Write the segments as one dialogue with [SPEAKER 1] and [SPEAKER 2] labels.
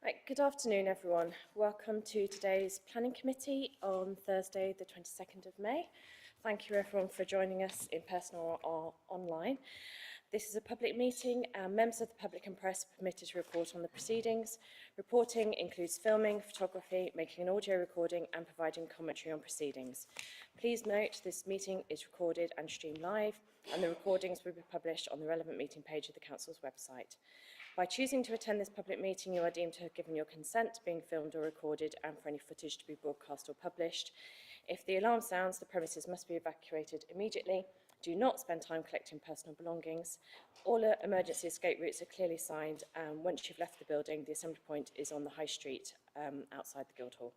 [SPEAKER 1] Right, good afternoon, everyone. Welcome to today's Planning Committee on Thursday, the 22nd of May. Thank you, everyone, for joining us in person or online. This is a public meeting, and members of the public and press are permitted to report on the proceedings. Reporting includes filming, photography, making an audio recording, and providing commentary on proceedings. Please note this meeting is recorded and streamed live, and the recordings will be published on the relevant meeting page of the Council's website. By choosing to attend this public meeting, you are deemed to have given your consent to being filmed or recorded and for any footage to be broadcast or published. If the alarm sounds, the premises must be evacuated immediately. Do not spend time collecting personal belongings. All emergency escape routes are clearly signed, and once you've left the building, the assembly point is on the High Street outside the Guildhall.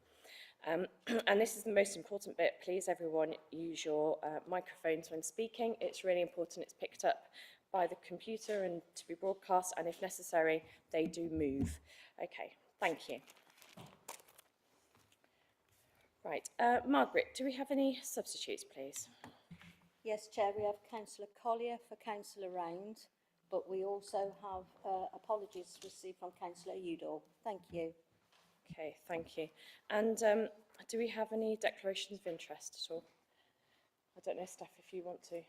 [SPEAKER 1] And this is the most important bit. Please, everyone, use your microphones when speaking. It's really important it's picked up by the computer and to be broadcast, and if necessary, they do move. Okay, thank you. Right, Margaret, do we have any substitutes, please?
[SPEAKER 2] Yes, Chair, we have Councillor Collier for Councillor Round, but we also have apologies received from Councillor Udall. Thank you.
[SPEAKER 1] Okay, thank you. And do we have any declarations of interest at all? I don't know, Steph, if you want to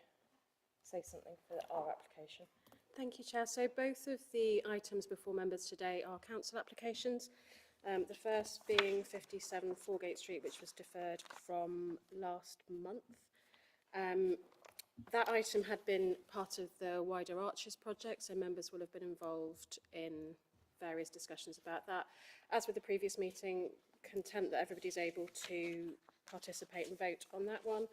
[SPEAKER 1] say something for our application.
[SPEAKER 3] Thank you, Chair. So both of the items before members today are council applications. The first being 57 Foregate Street, which was deferred from last month. That item had been part of the wider Arches project, so members will have been involved in various discussions about that. As with the previous meeting, content that everybody's able to participate and vote on that one.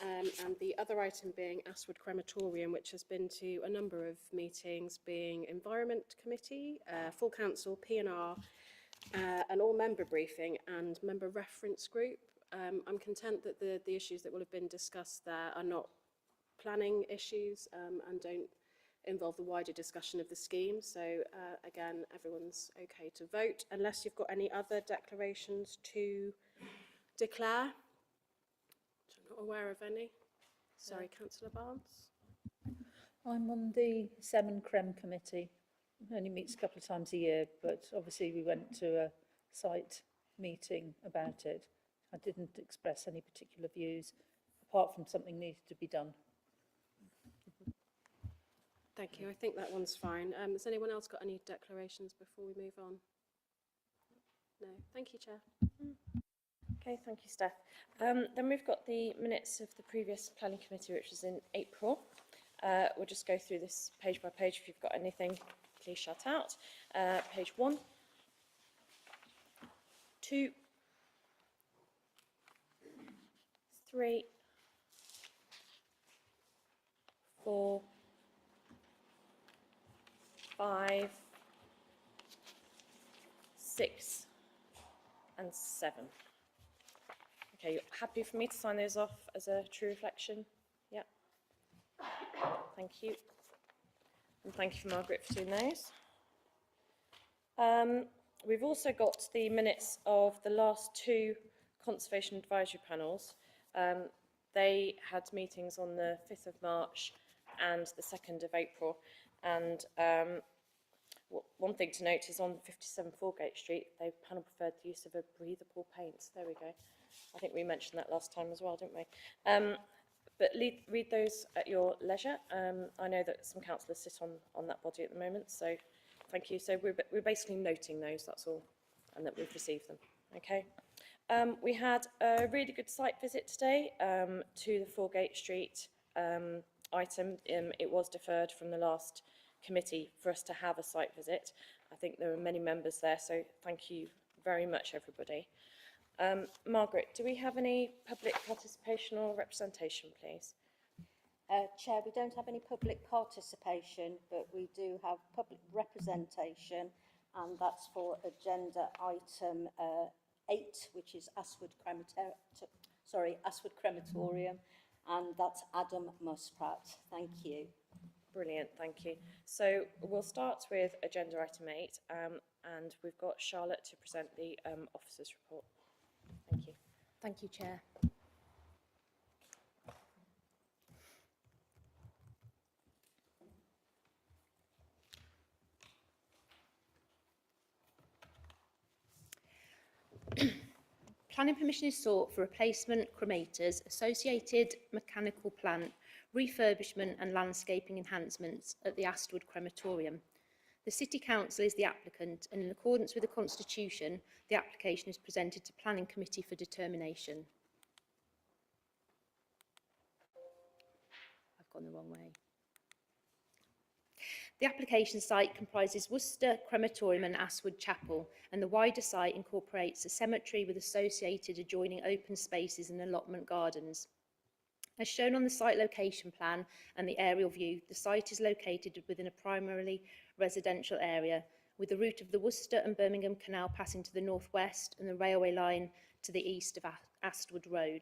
[SPEAKER 3] And the other item being Aswood Crematorium, which has been to a number of meetings, being Environment Committee, Full Council, P&R, an all-member briefing and member reference group. I'm content that the issues that will have been discussed there are not planning issues and don't involve the wider discussion of the scheme. So again, everyone's okay to vote, unless you've got any other declarations to declare. I'm not aware of any. Sorry, Councillor Barnes.
[SPEAKER 4] I'm on the Semen Crem Committee. It only meets a couple of times a year, but obviously we went to a site meeting about it. I didn't express any particular views, apart from something needed to be done.
[SPEAKER 3] Thank you. I think that one's fine. Has anyone else got any declarations before we move on? No. Thank you, Chair.
[SPEAKER 1] Okay, thank you, Steph. Then we've got the minutes of the previous planning committee, which was in April. We'll just go through this page by page. If you've got anything, please shout out. Page 1, 2, 3, 4, 5, 6, and 7. Okay, you're happy for me to sign those off as a true reflection? Yeah. Thank you. And thank you, Margaret, for doing those. We've also got the minutes of the last two conservation advisory panels. They had meetings on the 5th of March and the 2nd of April. And one thing to note is on 57 Foregate Street, the panel preferred the use of a breathable paint. There we go. I think we mentioned that last time as well, didn't we? But read those at your leisure. I know that some councillors sit on that body at the moment, so thank you. So we're basically noting those, that's all, and that we've received them. Okay. We had a really good site visit today to the Foregate Street item. It was deferred from the last committee for us to have a site visit. I think there were many members there, so thank you very much, everybody. Margaret, do we have any public participation or representation, please?
[SPEAKER 2] Chair, we don't have any public participation, but we do have public representation, and that's for agenda item 8, which is Aswood Crematorium, and that's Adam Muspratt. Thank you.
[SPEAKER 1] Brilliant, thank you. So we'll start with agenda item 8, and we've got Charlotte to present the officers' report. Thank you.
[SPEAKER 5] Thank you, Chair. Planning permission is sought for replacement cremators, associated mechanical plant, refurbishment and landscaping enhancements at the Astwood Crematorium. The City Council is the applicant, and in accordance with the Constitution, the application is presented to Planning Committee for determination. I've gone the wrong way. The application site comprises Worcester Crematorium and Astwood Chapel, and the wider site incorporates a cemetery with associated adjoining open spaces and allotment gardens. As shown on the site location plan and the aerial view, the site is located within a primarily residential area, with the route of the Worcester and Birmingham Canal passing to the northwest and the railway line to the east of Astwood Road.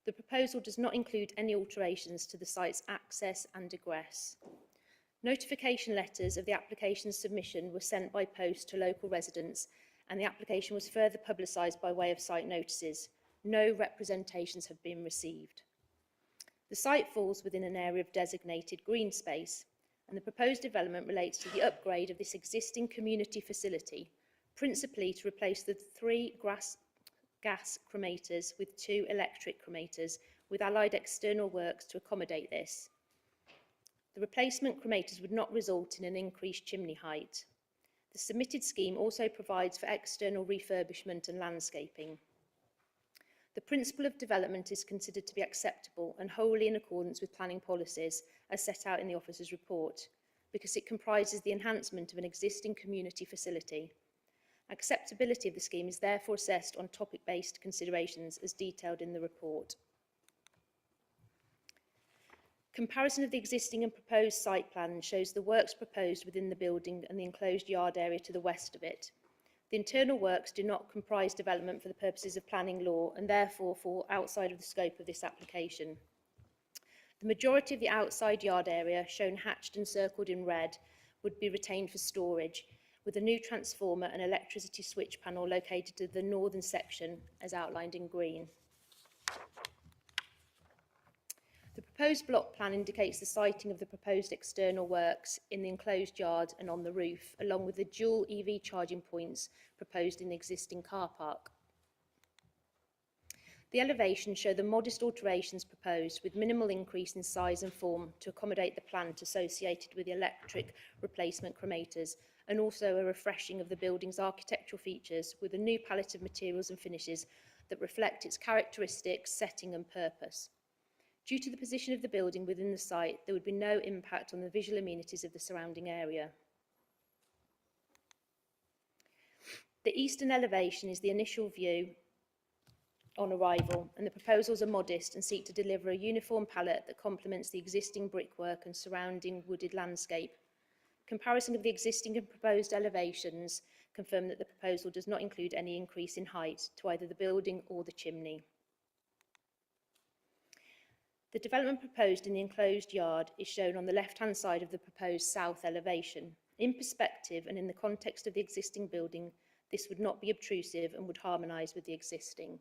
[SPEAKER 5] The proposal does not include any alterations to the site's access and egress. Notification letters of the application submission were sent by post to local residents, and the application was further publicised by way of site notices. No representations have been received. The site falls within an area of designated green space, and the proposed development relates to the upgrade of this existing community facility, principally to replace the 3 gas cremators with 2 electric cremators, with allied external works to accommodate this. The replacement cremators would not result in an increased chimney height. The submitted scheme also provides for external refurbishment and landscaping. The principle of development is considered to be acceptable and wholly in accordance with planning policies as set out in the officer's report, because it comprises the enhancement of an existing community facility. Acceptability of the scheme is therefore assessed on topic-based considerations as detailed in the report. Comparison of the existing and proposed site plan shows the works proposed within the building and the enclosed yard area to the west of it. The internal works do not comprise development for the purposes of planning law and therefore fall outside of the scope of this application. The majority of the outside yard area, shown hatched and circled in red, would be retained for storage, with a new transformer and electricity switch panel located to the northern section as outlined in green. The proposed block plan indicates the siting of the proposed external works in the enclosed yard and on the roof, along with the dual EV charging points proposed in the existing car park. The elevations show the modest alterations proposed, with minimal increase in size and form to accommodate the plant associated with the electric replacement cremators, and also a refreshing of the building's architectural features with a new palette of materials and finishes that reflect its characteristics, setting and purpose. Due to the position of the building within the site, there would be no impact on the visual amenities of the surrounding area. The eastern elevation is the initial view on arrival, and the proposals are modest and seek to deliver a uniform palette that complements the existing brickwork and surrounding wooded landscape. Comparison of the existing and proposed elevations confirm that the proposal does not include any increase in height to either the building or the chimney. The development proposed in the enclosed yard is shown on the left-hand side of the proposed south elevation. In perspective and in the context of the existing building, this would not be obtrusive and would harmonise with the existing.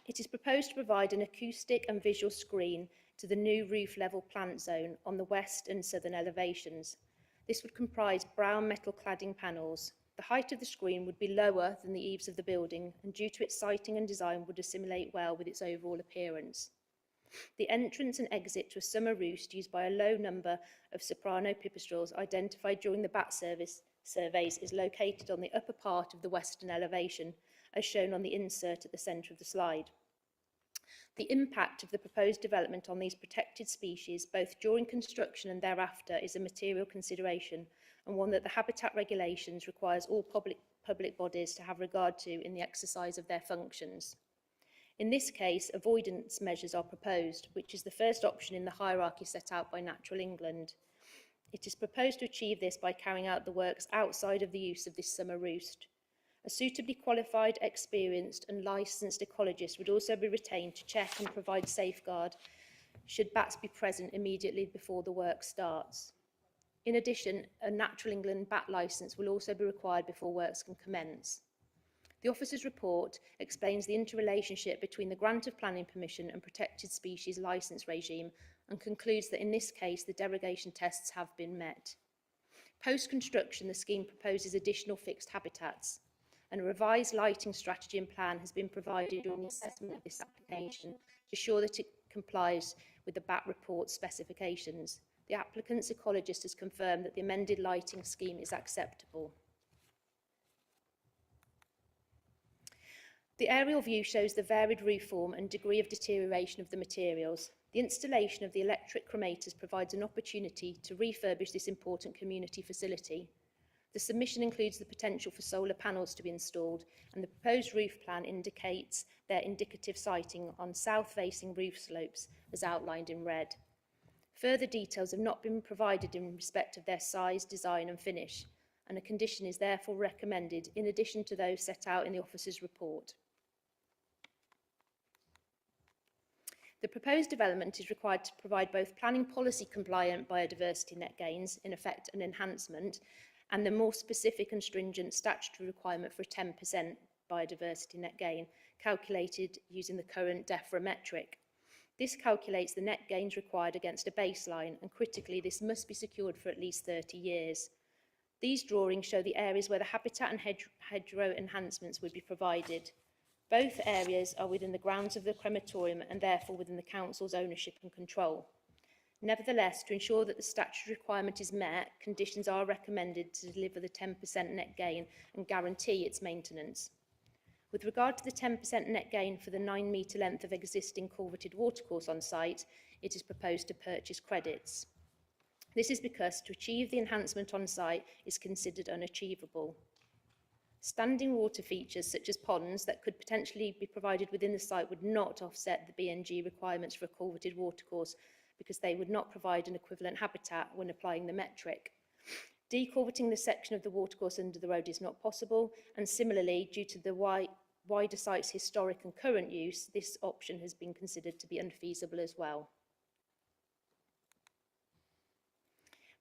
[SPEAKER 5] It is proposed to provide an acoustic and visual screen to the new roof level plant zone on the west and southern elevations. This would comprise brown metal cladding panels. The height of the screen would be lower than the eaves of the building, and due to its siting and design would assimilate well with its overall appearance. The entrance and exit to a summer roost used by a low number of soprano pipistrelles identified during the bat surveys is located on the upper part of the western elevation, as shown on the insert at the centre of the slide. The impact of the proposed development on these protected species, both during construction and thereafter, is a material consideration, and one that the habitat regulations requires all public bodies to have regard to in the exercise of their functions. In this case, avoidance measures are proposed, which is the first option in the hierarchy set out by Natural England. It is proposed to achieve this by carrying out the works outside of the use of this summer roost. A suitably qualified, experienced and licensed ecologist would also be retained to check and provide safeguard should bats be present immediately before the work starts. In addition, a Natural England bat licence will also be required before works can commence. The officer's report explains the interrelationship between the grant of planning permission and protected species licence regime, and concludes that in this case the derogation tests have been met. Post-construction, the scheme proposes additional fixed habitats. and a revised lighting strategy and plan has been provided during the assessment of this application to ensure that it complies with the BAT report specifications. The applicant's ecologist has confirmed that the amended lighting scheme is acceptable. The aerial view shows the varied roof form and degree of deterioration of the materials. The installation of the electric cremators provides an opportunity to refurbish this important community facility. The submission includes the potential for solar panels to be installed, and the proposed roof plan indicates their indicative siting on south-facing roof slopes, as outlined in red. Further details have not been provided in respect of their size, design and finish, and a condition is therefore recommended in addition to those set out in the officer's report. The proposed development is required to provide both planning policy compliant biodiversity net gains, in effect an enhancement, and the more specific and stringent statutory requirement for a 10% biodiversity net gain, calculated using the current DEFRA metric. This calculates the net gains required against a baseline, and critically this must be secured for at least 30 years. These drawings show the areas where the habitat and hedgerow enhancements would be provided. Both areas are within the grounds of the crematorium and therefore within the council's ownership and control. Nevertheless, to ensure that the statutory requirement is met, conditions are recommended to deliver the 10% net gain and guarantee its maintenance. With regard to the 10% net gain for the 9-metre length of existing culverted watercourse on site, it is proposed to purchase credits. This is because to achieve the enhancement on site is considered unachievable. Standing water features such as ponds that could potentially be provided within the site would not offset the BNG requirements for a culverted watercourse because they would not provide an equivalent habitat when applying the metric. Deculverting the section of the watercourse under the road is not possible, and similarly, due to the wider site's historic and current use, this option has been considered to be unfeasible as well.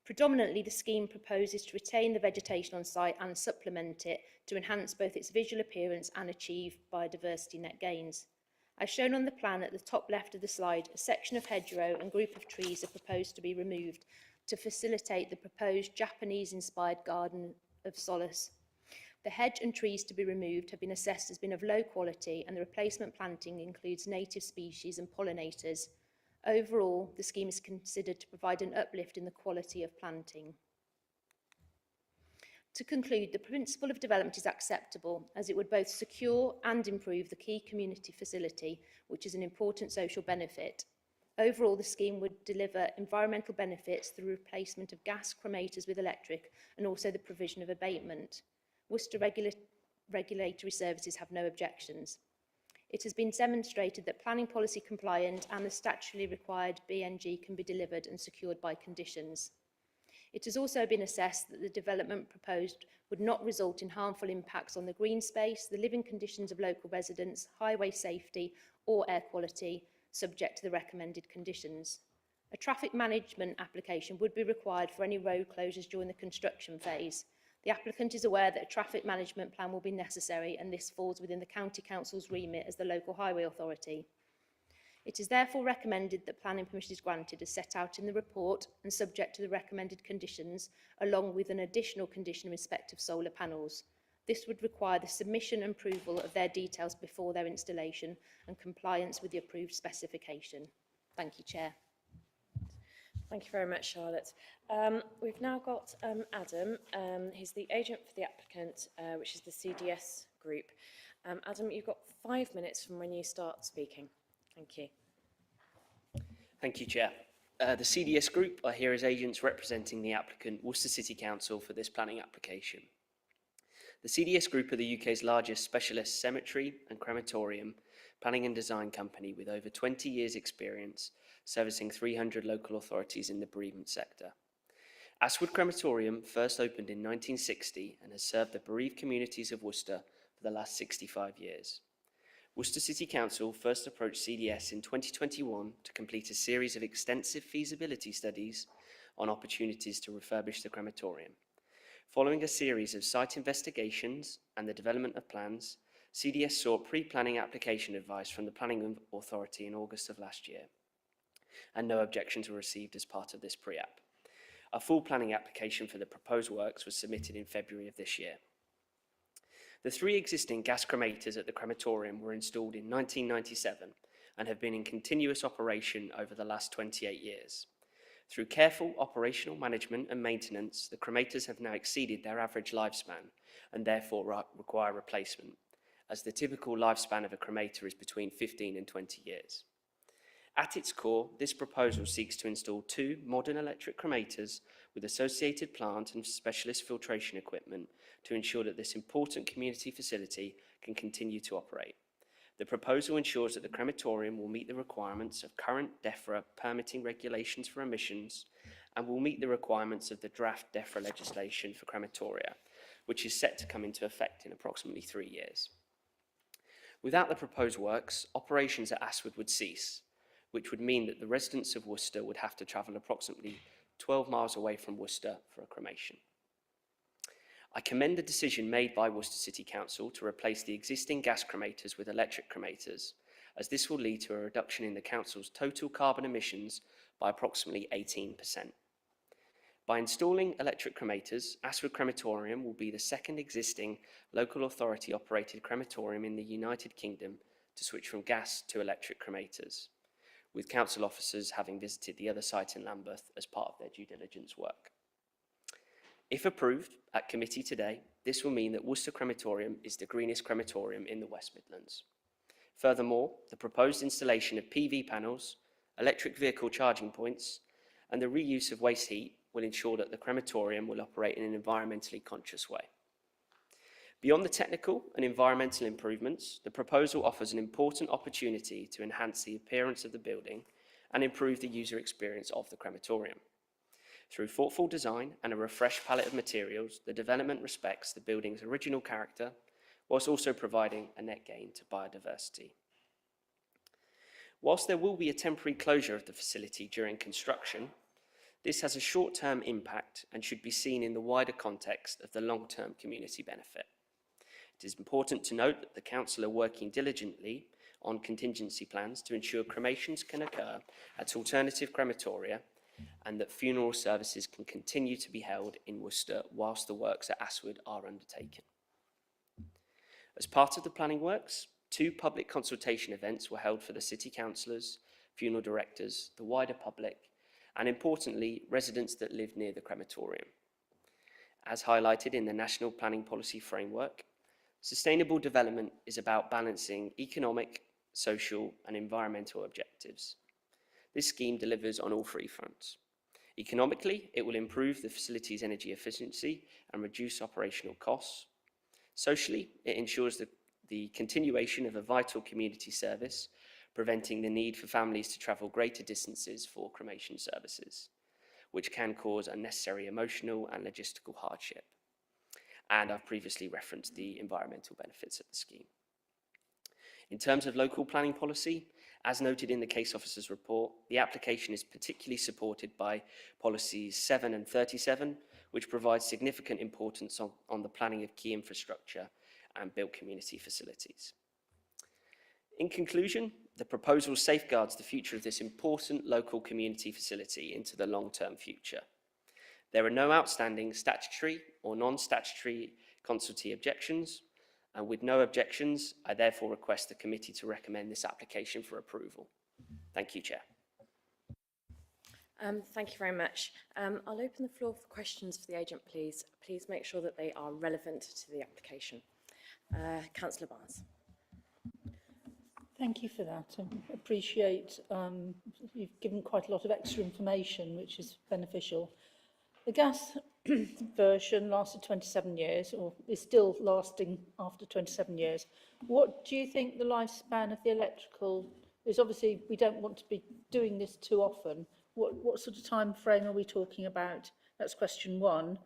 [SPEAKER 5] Predominantly, the scheme proposes to retain the vegetation on site and supplement it to enhance both its visual appearance and achieve biodiversity net gains. As shown on the plan at the top left of the slide, a section of hedgerow and group of trees are proposed to be removed to facilitate the proposed Japanese-inspired garden of solace. The hedge and trees to be removed have been assessed as being of low quality, and the replacement planting includes native species and pollinators. Overall, the scheme is considered to provide an uplift in the quality of planting. To conclude, the principle of development is acceptable as it would both secure and improve the key community facility, which is an important social benefit. Overall, the scheme would deliver environmental benefits through replacement of gas cremators with electric and also the provision of abatement. Worcester Regulatory Services have no objections. It has been demonstrated that planning policy compliant and the statutorily required BNG can be delivered and secured by conditions. It has also been assessed that the development proposed would not result in harmful impacts on the green space, the living conditions of local residents, highway safety or air quality, subject to the recommended conditions. A traffic management application would be required for any road closures during the construction phase. The applicant is aware that a traffic management plan will be necessary, and this falls within the County Council's remit as the local highway authority. It is therefore recommended that planning permission is granted as set out in the report and subject to the recommended conditions, along with an additional condition in respect of solar panels. This would require the submission and approval of their details before their installation and compliance with the approved specification. Thank you, Chair.
[SPEAKER 1] Thank you very much, Charlotte. We've now got Adam. He's the agent for the applicant, which is the CDS group. Adam, you've got 5 minutes from when you start speaking. Thank you.
[SPEAKER 6] Thank you, Chair. The CDS group are here as agents representing the applicant, Worcester City Council, for this planning application. The CDS group are the UK's largest specialist cemetery and crematorium planning and design company with over 20 years' experience servicing 300 local authorities in the bereavement sector. Aswood Crematorium first opened in 1960 and has served the bereaved communities of Worcester for the last 65 years. Worcester City Council first approached CDS in 2021 to complete a series of extensive feasibility studies on opportunities to refurbish the crematorium. Following a series of site investigations and the development of plans, CDS sought pre-planning application advice from the Planning Authority in August of last year, and no objections were received as part of this pre-app. A full planning application for the proposed works was submitted in February of this year. The 3 existing gas cremators at the crematorium were installed in 1997 and have been in continuous operation over the last 28 years. Through careful operational management and maintenance, the cremators have now exceeded their average lifespan and therefore require replacement, as the typical lifespan of a cremator is between 15 and 20 years. At its core, this proposal seeks to install 2 modern electric cremators with associated plant and specialist filtration equipment to ensure that this important community facility can continue to operate. The proposal ensures that the crematorium will meet the requirements of current DEFRA permitting regulations for emissions and will meet the requirements of the draft DEFRA legislation for crematoria, which is set to come into effect in approximately 3 years. Without the proposed works, operations at Aswood would cease, which would mean that the residents of Worcester would have to travel approximately 12 miles away from Worcester for a cremation. I commend the decision made by Worcester City Council to replace the existing gas cremators with electric cremators, as this will lead to a reduction in the council's total carbon emissions by approximately 18%. By installing electric cremators, Aswood Crematorium will be the second existing local authority operated crematorium in the United Kingdom to switch from gas to electric cremators, with council officers having visited the other site in Lambeth as part of their due diligence work. If approved at committee today, this will mean that Worcester Crematorium is the greenest crematorium in the West Midlands. Furthermore, the proposed installation of PV panels, electric vehicle charging points, and the reuse of waste heat will ensure that the crematorium will operate in an environmentally conscious way. Beyond the technical and environmental improvements, the proposal offers an important opportunity to enhance the appearance of the building and improve the user experience of the crematorium. Through thoughtful design and a refreshed palette of materials, the development respects the building's original character, whilst also providing a net gain to biodiversity. Whilst there will be a temporary closure of the facility during construction, this has a short-term impact and should be seen in the wider context of the long-term community benefit. It is important to note that the council are working diligently on contingency plans to ensure cremations can occur at alternative crematoria and that funeral services can continue to be held in Worcester whilst the works at Aswood are undertaken. As part of the planning works, 2 public consultation events were held for the city councillors, funeral directors, the wider public, and importantly, residents that live near the crematorium. As highlighted in the National Planning Policy Framework, sustainable development is about balancing economic, social, and environmental objectives. This scheme delivers on all 3 fronts. Economically, it will improve the facility's energy efficiency and reduce operational costs. Socially, it ensures the continuation of a vital community service, preventing the need for families to travel greater distances for cremation services, which can cause unnecessary emotional and logistical hardship. And I've previously referenced the environmental benefits of the scheme. In terms of local planning policy, as noted in the case officer's report, the application is particularly supported by policies 7 and 37, which provide significant importance on the planning of key infrastructure and built community facilities. In conclusion, the proposal safeguards the future of this important local community facility into the long-term future. There are no outstanding statutory or non-statutory consultee objections, and with no objections, I therefore request the committee to recommend this application for approval. Thank you, Chair.
[SPEAKER 1] Thank you very much. I'll open the floor for questions for the agent, please. Please make sure that they are relevant to the application. Councillor Barnes.
[SPEAKER 4] Thank you for that. I appreciate you've given quite a lot of extra information, which is beneficial. The gas version lasted 27 years, or is still lasting after 27 years. What do you think the lifespan of the electrical is? Obviously, we don't want to be doing this too often. What sort of time frame are we talking about? That's question 1.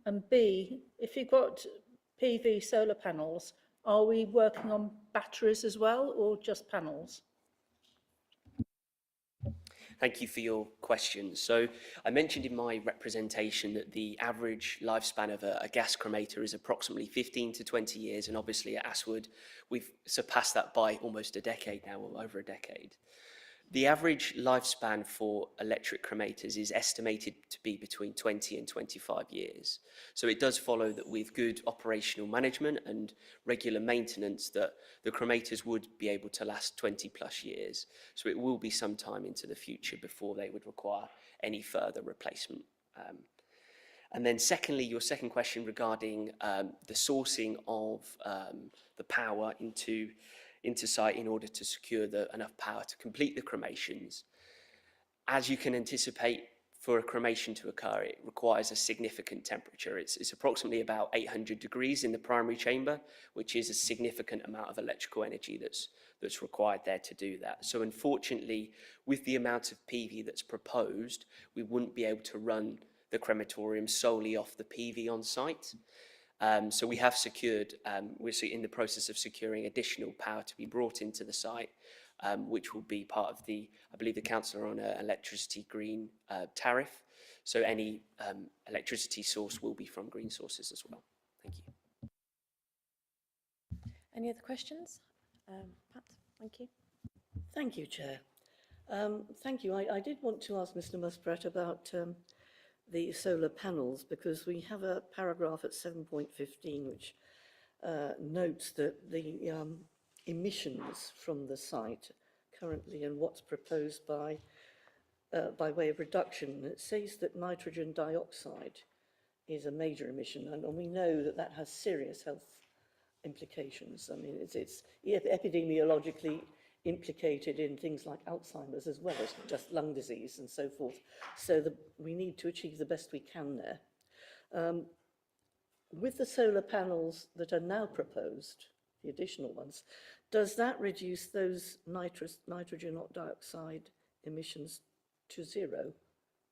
[SPEAKER 4] And B, if you've got PV solar panels, are we working on batteries as well, or just panels?
[SPEAKER 6] Thank you for your question. So I mentioned in my representation that the average lifespan of a gas cremator is approximately 15 to 20 years. And obviously at Aswood, we've surpassed that by almost a decade now, or over a decade. The average lifespan for electric cremators is estimated to be between 20 and 25 years. So it does follow that with good operational management and regular maintenance that the cremators would be able to last 20 plus years. So it will be some time into the future before they would require any further replacement. And then secondly, your second question regarding the sourcing of the power into site in order to secure enough power to complete the cremations. As you can anticipate, for a cremation to occur, it requires a significant temperature. It's approximately about 800 degrees in the primary chamber, which is a significant amount of electrical energy that's required there to do that. So unfortunately, with the amount of PV that's proposed, we wouldn't be able to run the crematorium solely off the PV on site. So we have secured, we're in the process of securing additional power to be brought into the site, which will be part of I believe the council are on an electricity green tariff. So any electricity source will be from green sources as well. Thank you.
[SPEAKER 1] Any other questions? Pat, thank you.
[SPEAKER 7] Thank you, Chair. Thank you. I did want to ask Mr Muspratt about the solar panels, because we have a paragraph at 7.15 which notes that the emissions from the site currently and what's proposed by way of reduction, it says that nitrogen dioxide is a major emission, and we know that that has serious health implications. I mean, it's epidemiologically implicated in things like Alzheimer's as well as just lung disease and so forth. So we need to achieve the best we can there. With the solar panels that are now proposed, the additional ones, does that reduce those nitrogen dioxide emissions to zero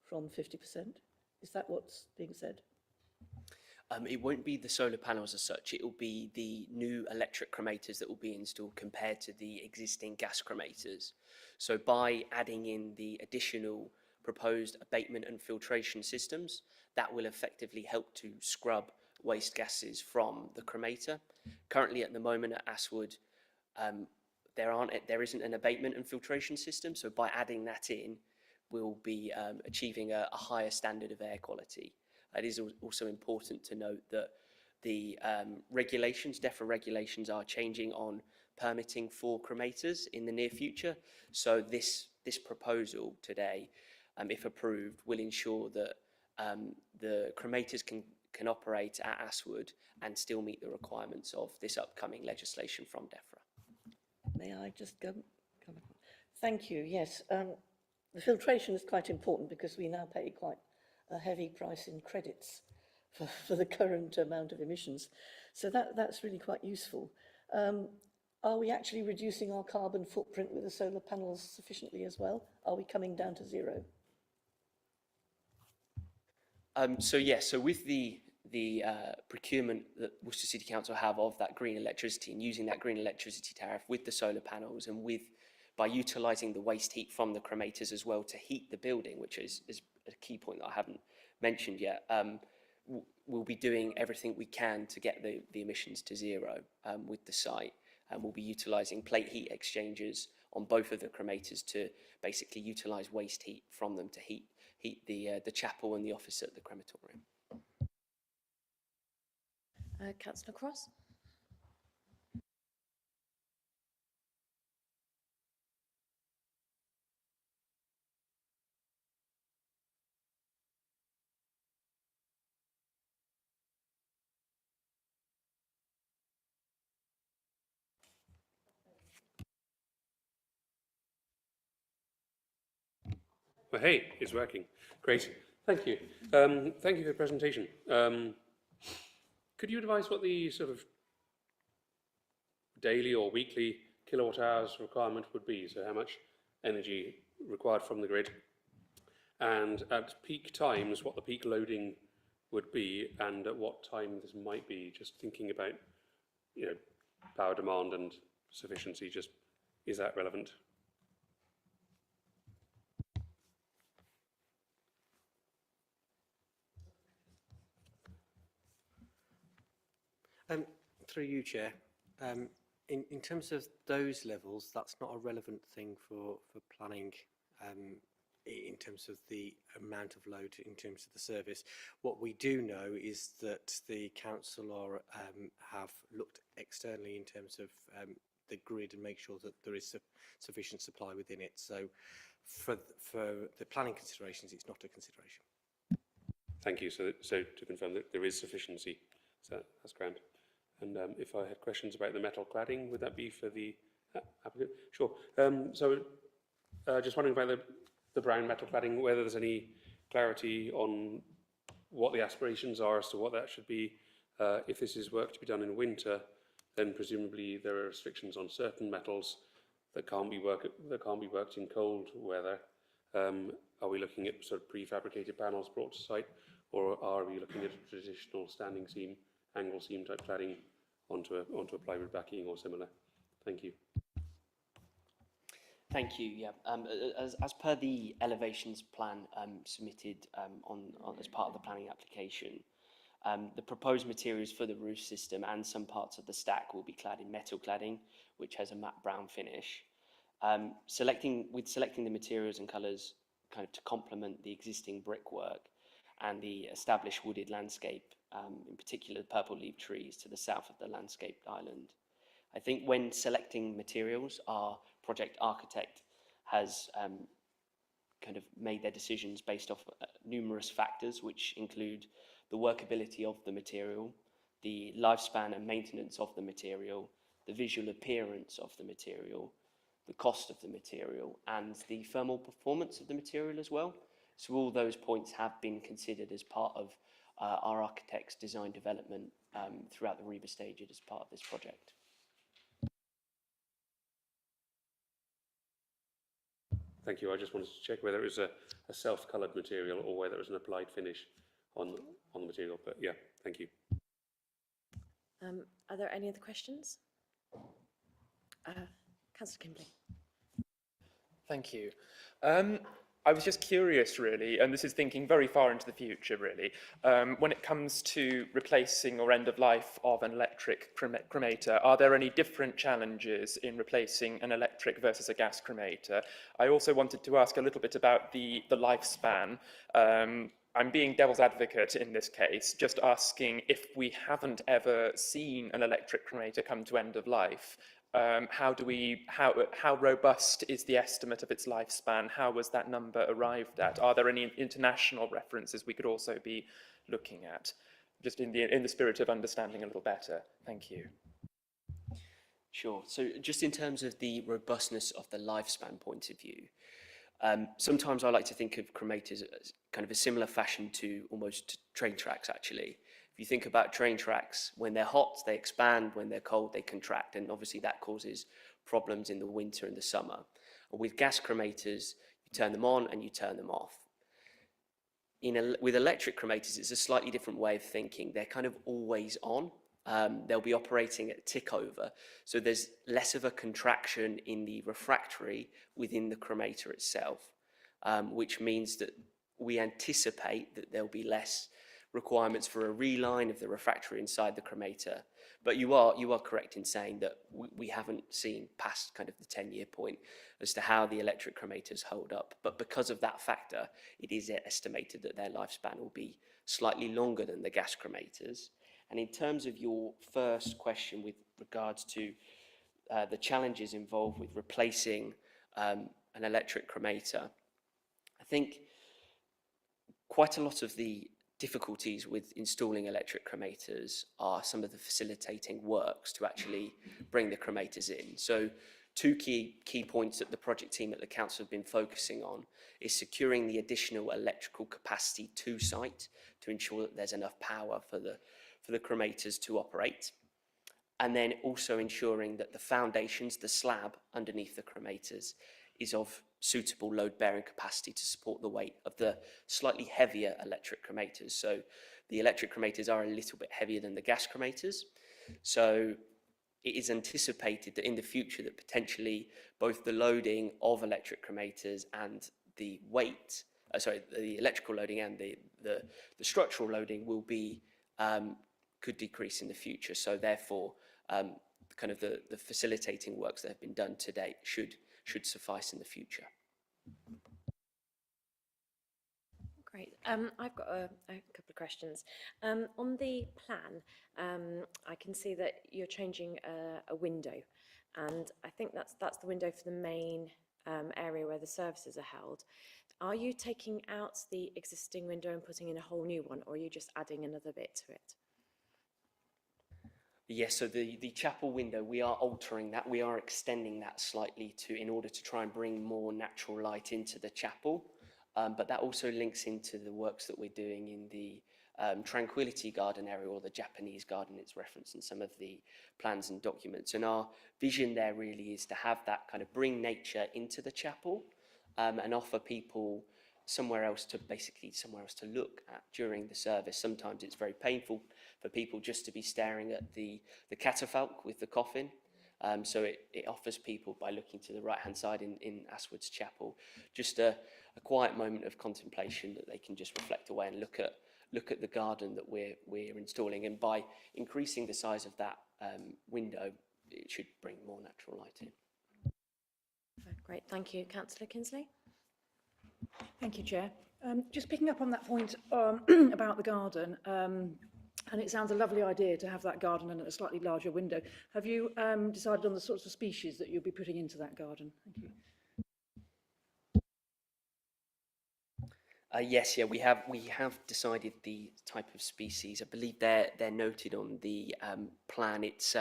[SPEAKER 7] from 50%? Is that what's being said?
[SPEAKER 6] It won't be the solar panels as such, it will be the new electric cremators that will be installed compared to the existing gas cremators. So by adding in the additional proposed abatement and filtration systems, that will effectively help to scrub waste gases from the cremator. Currently at the moment at Aswood, there isn't an abatement and filtration system, so by adding that in, we'll be achieving a higher standard of air quality. It is also important to note that the regulations, DEFRA regulations, are changing on permitting for cremators in the near future. So this proposal today, if approved, will ensure that the cremators can operate at Aswood and still meet the requirements of this upcoming legislation from DEFRA.
[SPEAKER 7] May I just come on? Thank you. Yes, the filtration is quite important because we now pay quite a heavy price in credits for the current amount of emissions. So that's really quite useful. Are we actually reducing our carbon footprint with the solar panels sufficiently as well? Are we coming down to zero?
[SPEAKER 6] So yes, so with the procurement that Worcester City Council have of that green electricity and using that green electricity tariff with the solar panels and by utilising the waste heat from the cremators as well to heat the building, which is a key point that I haven't mentioned yet, we'll be doing everything we can to get the emissions to zero with the site, and we'll be utilising plate heat exchangers on both of the cremators to basically utilise waste heat from them to heat the chapel and the office at the crematorium.
[SPEAKER 1] Councillor Cross?
[SPEAKER 8] Well, hey, it's working. Great. Thank you. Thank you for the presentation. Could you advise what the sort of daily or weekly kilowatt hours requirement would be? So how much energy required from the grid? And at peak times, what the peak loading would be, and at what time this might be, just thinking about, power demand and sufficiency, just is that relevant?
[SPEAKER 9] Through you, Chair. In terms of those levels, that's not a relevant thing for planning in terms of the amount of load in terms of the service. What we do know is that the council have looked externally in terms of the grid and make sure that there is sufficient supply within it. So for the planning considerations, it's not a consideration.
[SPEAKER 8] Thank you. So to confirm that there is sufficiency, so that's grand. And if I had questions about the metal cladding, would that be for the applicant? Sure. Just wondering about the brown metal cladding, whether there's any clarity on what the aspirations are as to what that should be. If this is work to be done in winter, then presumably there are restrictions on certain metals that can't be worked in cold weather. Are we looking at sort of prefabricated panels brought to site, or are we looking at a traditional standing seam, angle seam type cladding onto a plywood backing or similar? Thank you.
[SPEAKER 6] Thank you. Yeah. As per the elevations plan submitted as part of the planning application, the proposed materials for the roof system and some parts of the stack will be clad in metal cladding, which has a matte brown finish. Selecting the materials and colours kind of to complement the existing brickwork and the established wooded landscape, in particular the purple leaf trees to the south of the landscaped island. I think when selecting materials, our project architect has kind of made their decisions based off numerous factors, which include the workability of the material, the lifespan and maintenance of the material, the visual appearance of the material, the cost of the material, and the thermal performance of the material as well. So all those points have been considered as part of our architect's design development throughout the REBA stages as part of this project.
[SPEAKER 8] Thank you. I just wanted to check whether it was a self-coloured material or whether it was an applied finish on the material. But yeah, thank you.
[SPEAKER 1] Are there any other questions? Councillor Kimberley.
[SPEAKER 10] Thank you. I was just curious, really, and this is thinking very far into the future, really, when it comes to replacing or end of life of an electric cremator, are there any different challenges in replacing an electric versus a gas cremator? I also wanted to ask a little bit about the lifespan. I'm being devil's advocate in this case, just asking if we haven't ever seen an electric cremator come to end of life, how robust is the estimate of its lifespan? How was that number arrived at? Are there any international references we could also be looking at? Just in the spirit of understanding a little better. Thank you.
[SPEAKER 6] Sure. So just in terms of the robustness of the lifespan point of view, sometimes I like to think of cremators as kind of a similar fashion to almost train tracks, actually. If you think about train tracks, when they're hot, they expand. When they're cold, they contract. And obviously that causes problems in the winter and the summer. And with gas cremators, you turn them on and you turn them off. With electric cremators, it's a slightly different way of thinking. They're kind of always on. They'll be operating at tick over. So there's less of a contraction in the refractory within the cremator itself, which means that we anticipate that there'll be less requirements for a reline of the refractory inside the cremator. But you are correct in saying that we haven't seen past kind of the 10-year point as to how the electric cremators hold up. But because of that factor, it is estimated that their lifespan will be slightly longer than the gas cremators. And in terms of your first question with regards to the challenges involved with replacing an electric cremator, I think quite a lot of the difficulties with installing electric cremators are some of the facilitating works to actually bring the cremators in. So two key points that the project team at the council have been focusing on is securing the additional electrical capacity to site to ensure that there's enough power for the cremators to operate, and then also ensuring that the foundations, the slab underneath the cremators, is of suitable load-bearing capacity to support the weight of the slightly heavier electric cremators. So the electric cremators are a little bit heavier than the gas cremators. So it is anticipated that in the future that potentially both the loading of electric cremators and the weight, the electrical loading and the structural loading will be could decrease in the future. So therefore, kind of the facilitating works that have been done to date should suffice in the future.
[SPEAKER 1] Great. I've got a couple of questions. On the plan, I can see that you're changing a window, and I think that's the window for the main area where the services are held. Are you taking out the existing window and putting in a whole new one, or are you just adding another bit to it?
[SPEAKER 6] Yes, so the chapel window, we are altering that. We are extending that slightly in order to try and bring more natural light into the chapel. But that also links into the works that we're doing in the Tranquility Garden area, or the Japanese garden. It's referenced in some of the plans and documents. And our vision there really is to have that kind of bring nature into the chapel and offer people somewhere else to look at during the service. Sometimes it's very painful for people just to be staring at the catafalque with the coffin. So it offers people, by looking to the right-hand side in Aswood's Chapel, just a quiet moment of contemplation that they can just reflect away and look at the garden that we're installing. And by increasing the size of that window, it should bring more natural light in.
[SPEAKER 1] Great, thank you. Councillor Kinsley?
[SPEAKER 11] Thank you, Chair. Just picking up on that point about the garden, and it sounds a lovely idea to have that garden and a slightly larger window. Have you decided on the sorts of species that you'll be putting into that garden? Thank you.
[SPEAKER 6] Yes, we have decided the type of species. I believe they're noted on the plan. It's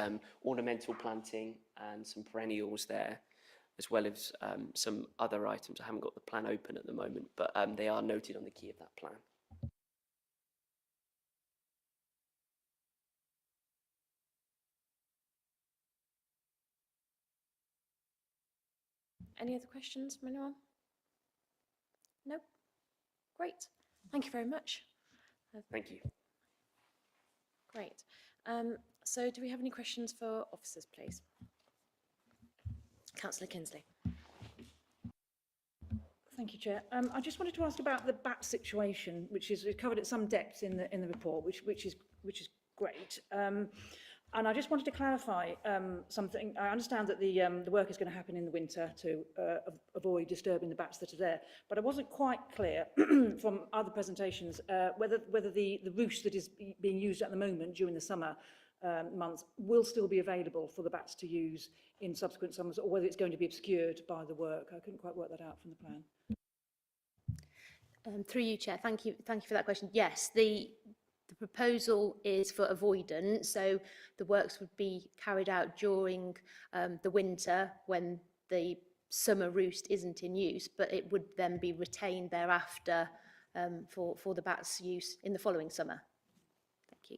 [SPEAKER 6] ornamental planting and some perennials there, as well as some other items. I haven't got the plan open at the moment, but they are noted on the key of that plan.
[SPEAKER 1] Any other questions from anyone? No? Great. Thank you very much.
[SPEAKER 6] Thank you.
[SPEAKER 1] Great. So do we have any questions for officers, please? Councillor Kinsley.
[SPEAKER 11] Thank you, Chair. I just wanted to ask about the bat situation, which is covered at some depth in the report, which is great. And I just wanted to clarify something. I understand that the work is going to happen in the winter to avoid disturbing the bats that are there, but I wasn't quite clear from other presentations whether the roost that is being used at the moment during the summer months will still be available for the bats to use in subsequent summers, or whether it's going to be obscured by the work. I couldn't quite work that out from the plan.
[SPEAKER 5] Through you, Chair, thank you for that question. Yes, the proposal is for avoidance, so the works would be carried out during the winter when the summer roost isn't in use, but it would then be retained thereafter for the bats' use in the following summer. Thank you.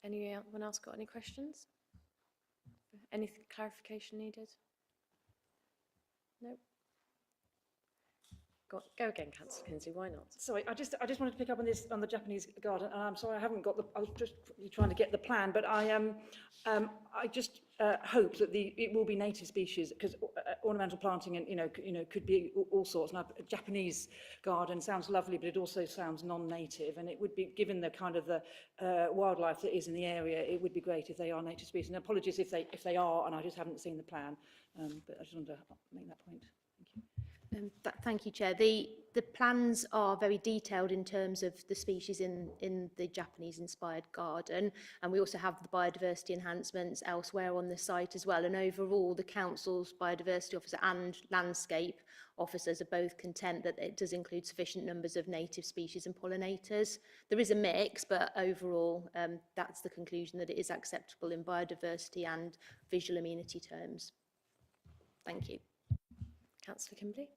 [SPEAKER 1] Anyone else got any questions? Any clarification needed? No? Go again, Councillor Kinsley, why not?
[SPEAKER 11] Sorry, I just wanted to pick up on this, on the Japanese garden, and I'm sorry I haven't got I was just trying to get the plan, but I just hope that it will be native species, because ornamental planting and could be all sorts. Now, a Japanese garden sounds lovely, but it also sounds non-native, and it would be, given the kind of the wildlife that is in the area, it would be great if they are native species. And apologies if they are, and I just haven't seen the plan, but I just wanted to make that point. Thank you.
[SPEAKER 5] Thank you, Chair. The plans are very detailed in terms of the species in the Japanese-inspired garden, and we also have the biodiversity enhancements elsewhere on the site as well. And overall, the Council's biodiversity officer and landscape officers are both content that it does include sufficient numbers of native species and pollinators. There is a mix, but overall, that's the conclusion, that it is acceptable in biodiversity and visual amenity terms. Thank you.
[SPEAKER 1] Councillor Kimberley?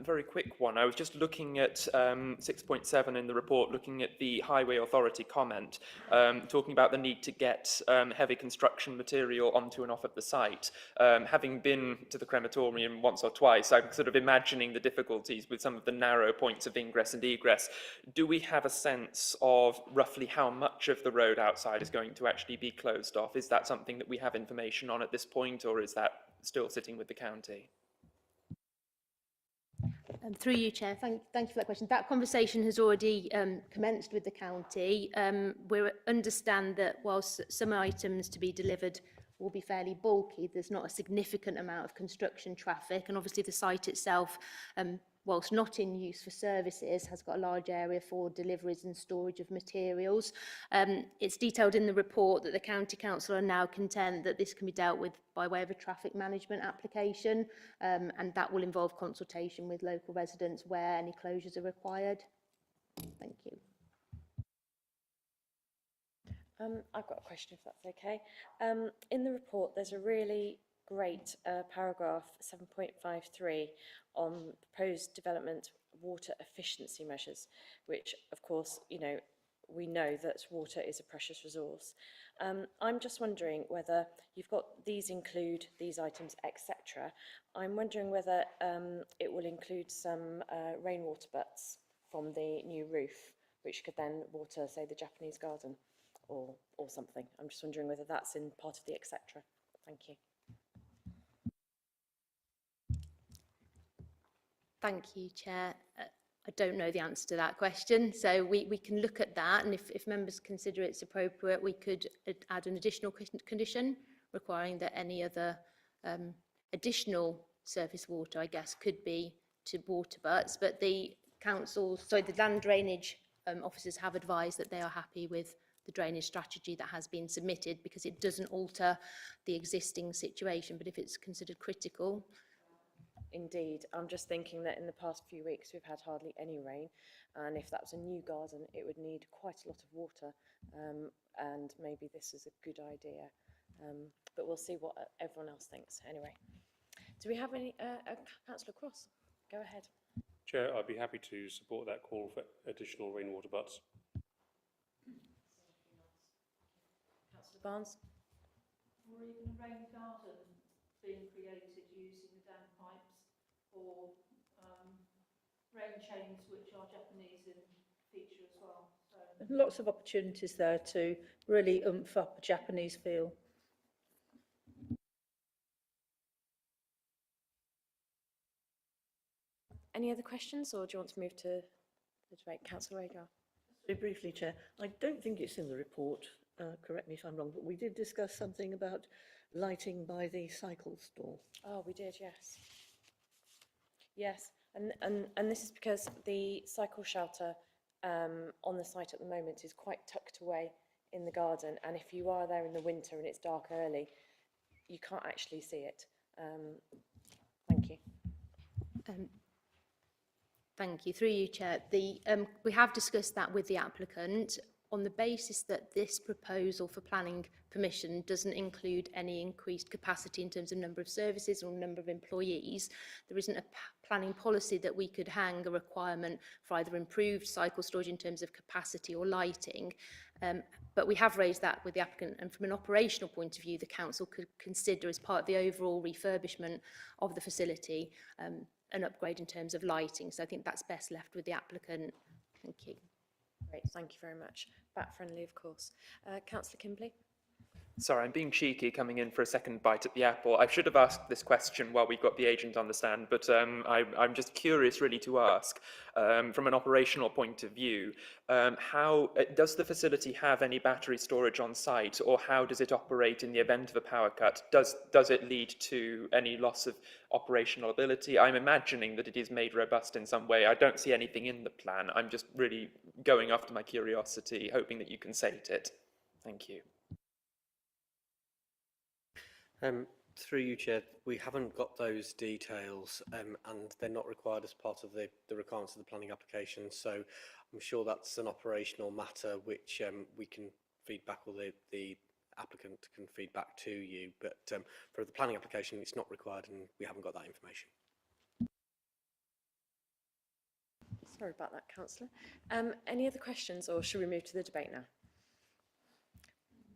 [SPEAKER 10] Very quick one. I was just looking at 6.7 in the report, looking at the Highway Authority comment, talking about the need to get heavy construction material onto and off of the site. Having been to the crematorium once or twice, I'm sort of imagining the difficulties with some of the narrow points of ingress and egress. Do we have a sense of roughly how much of the road outside is going to actually be closed off? Is that something that we have information on at this point, or is that still sitting with the county?
[SPEAKER 5] Through you, Chair, thank you for that question. That conversation has already commenced with the county. We understand that whilst some items to be delivered will be fairly bulky, there's not a significant amount of construction traffic, and obviously the site itself, whilst not in use for services, has got a large area for deliveries and storage of materials. It's detailed in the report that the County Council are now content that this can be dealt with by way of a traffic management application, and that will involve consultation with local residents where any closures are required. Thank you.
[SPEAKER 1] I've got a question, if that's okay. In the report, there's a really great paragraph 7.53 on proposed development water efficiency measures, which, of course, you know, we know that water is a precious resource. I'm just wondering whether you've got these include these items, etc. I'm wondering whether it will include some rainwater butts from the new roof, which could then water, say, the Japanese garden or something. I'm just wondering whether that's in part of the etc. Thank you.
[SPEAKER 5] Thank you, Chair. I don't know the answer to that question, so we can look at that, and if members consider it's appropriate, we could add an additional condition requiring that any other additional surface water, I guess, could be to water butts, but the land drainage officers have advised that they are happy with the drainage strategy that has been submitted because it doesn't alter the existing situation, but if it's considered critical.
[SPEAKER 1] Indeed, I'm just thinking that in the past few weeks we've had hardly any rain, and if that was a new garden it would need quite a lot of water, and maybe this is a good idea, but we'll see what everyone else thinks. Anyway, do we have any Councillor Cross? Go ahead.
[SPEAKER 8] Chair, I'd be happy to support that call for additional rainwater butts.
[SPEAKER 1] Councillor Barnes?
[SPEAKER 4] Or even a rain garden being created using the dam pipes or rain chains, which are Japanese in feature as well. So lots of opportunities there to really oomph up a Japanese feel.
[SPEAKER 1] Any other questions, or do you want to move to the debate? Councillor Agar.
[SPEAKER 7] Very briefly, Chair, I don't think it's in the report, correct me if I'm wrong, but we did discuss something about lighting by the cycle stall.
[SPEAKER 1] Oh, we did, yes. Yes, and this is because the cycle shelter on the site at the moment is quite tucked away in the garden, and if you are there in the winter and it's dark early, you can't actually see it. Thank you.
[SPEAKER 5] Thank you. Through you, Chair. We have discussed that with the applicant on the basis that this proposal for planning permission doesn't include any increased capacity in terms of number of services or number of employees. There isn't a planning policy that we could hang a requirement for either improved cycle storage in terms of capacity or lighting. But we have raised that with the applicant, and from an operational point of view, the council could consider as part of the overall refurbishment of the facility an upgrade in terms of lighting. So I think that's best left with the applicant. Thank you.
[SPEAKER 1] Great, thank you very much. Bat friendly, of course. Councillor Kimberley.
[SPEAKER 10] Sorry, I'm being cheeky coming in for a second bite at the apple. I should have asked this question while we got the agent on the stand, but I'm just curious really to ask, from an operational point of view, how does the facility have any battery storage on site, or how does it operate in the event of a power cut? Does it lead to any loss of operational ability? I'm imagining that it is made robust in some way. I don't see anything in the plan. I'm just really going after my curiosity, hoping that you can sate it. Thank you.
[SPEAKER 9] Through you, Chair, we haven't got those details and they're not required as part of the requirements of the planning application, so I'm sure that's an operational matter which we can feed back, or the applicant can feed back to you, but for the planning application it's not required and we haven't got that information.
[SPEAKER 1] Sorry about that, Councillor. Any other questions, or should we move to the debate now?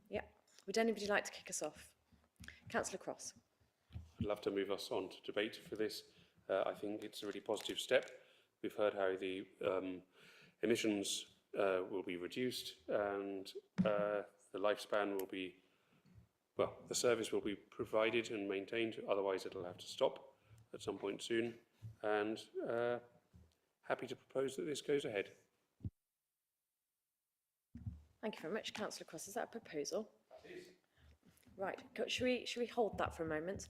[SPEAKER 1] Yeah. Would anybody like to kick us off? Councillor Cross.
[SPEAKER 8] I'd love to move us on to debate for this. I think it's a really positive step. We've heard how the emissions will be reduced, and the lifespan will be, well, the service will be provided and maintained, otherwise it'll have to stop at some point soon. And happy to propose that this goes ahead.
[SPEAKER 1] Thank you very much, Councillor Cross. Is that a proposal? That is. Right. Should we hold that for a moment?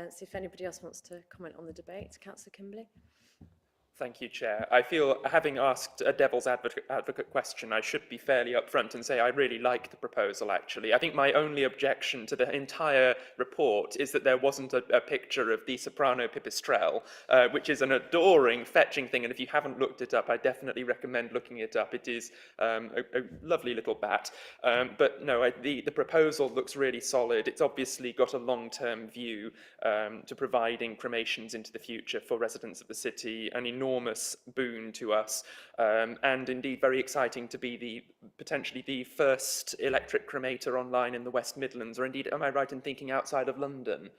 [SPEAKER 1] See if anybody else wants to comment on the debate. Councillor Kimberley.
[SPEAKER 10] Thank you, Chair. I feel, having asked a devil's advocate question, I should be fairly upfront and say I really like the proposal, actually. I think my only objection to the entire report is that there wasn't a picture of the soprano pipistrelle, which is an adoring, fetching thing, and if you haven't looked it up, I definitely recommend looking it up. It is a lovely little bat. But no, the proposal looks really solid. It's obviously got a long-term view to providing cremations into the future for residents of the city, an enormous boon to us, and indeed very exciting to be potentially the first electric cremator online in the West Midlands, or indeed, am I right in thinking outside of London?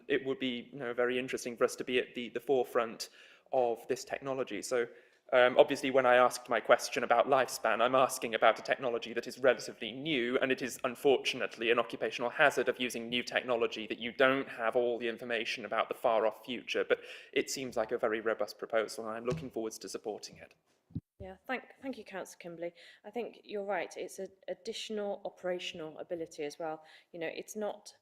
[SPEAKER 10] It would be very interesting for us to be at the forefront of this technology. So obviously, when I asked my question about lifespan, I'm asking about a technology that is relatively new, and it is unfortunately an occupational hazard of using new technology that you don't have all the information about the far-off future. But it seems like a very robust proposal, and I'm looking forward to supporting it.
[SPEAKER 1] Yeah, thank you, Councillor Kimberley. I think you're right. It's an additional operational ability as well. You know, it's not.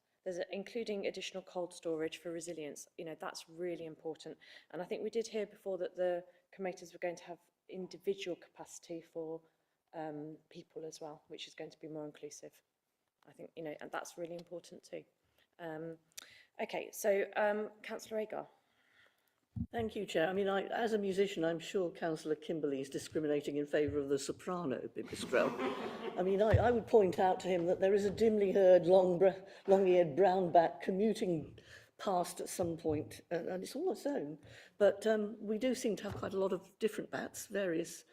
[SPEAKER 1] Including additional cold storage for resilience. You know, that's really important. And I think we did hear before that the cremators were going to have individual capacity for people as well, which is going to be more inclusive. I think, you know, and that's really important too. Okay, so Councillor Agar.
[SPEAKER 7] Thank you, Chair. I mean, as a musician, I'm sure Councillor Kimberley is discriminating in favour of the soprano pipistrelle. I mean, I would point out to him that there is a dimly heard long-eared brown bat commuting past at some point, and it's all its own. But we do seem to have quite a lot of different bats, various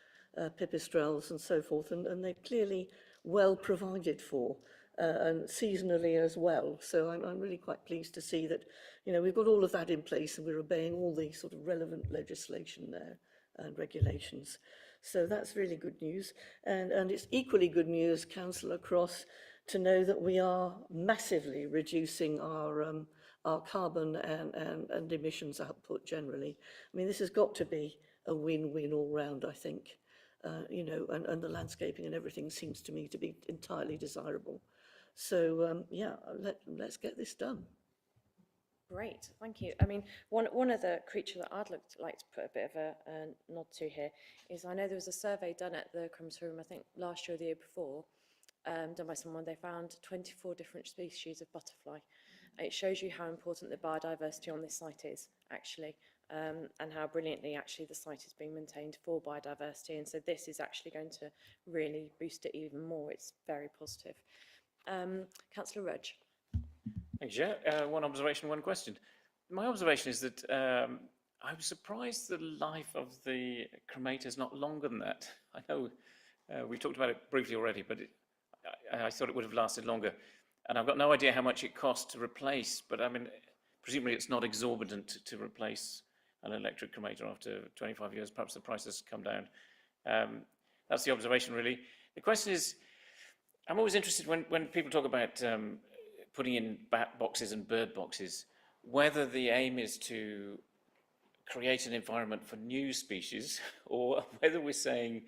[SPEAKER 7] pipistrelles and so forth, and they're clearly well provided for. And seasonally as well. So I'm really quite pleased to see that, you know, we've got all of that in place and we're obeying all the sort of relevant legislation there and regulations. So that's really good news. And it's equally good news, Councillor Cross, to know that we are massively reducing our carbon and emissions output generally. I mean, this has got to be a win-win all round, I think. You know, and the landscaping and everything seems to me to be entirely desirable. So, yeah, let's get this done.
[SPEAKER 1] Great, thank you. I mean, one other creature that I'd like to put a bit of a nod to here is I know there was a survey done at the crematorium, I think last year or the year before, done by someone. They found 24 different species of butterfly. It shows you how important the biodiversity on this site is, actually, and how brilliantly actually the site is being maintained for biodiversity. And so this is actually going to really boost it even more. It's very positive. Councillor Rudge.
[SPEAKER 12] Thank you, Chair. One observation, one question. My observation is that I was surprised the life of the cremator is not longer than that. I know we talked about it briefly already, but I thought it would have lasted longer. And I've got no idea how much it costs to replace, but I mean, presumably it's not exorbitant to replace an electric cremator after 25 years. Perhaps the price has come down. That's the observation, really. The question is, I'm always interested when people talk about putting in bat boxes and bird boxes, whether the aim is to create an environment for new species, or whether we're saying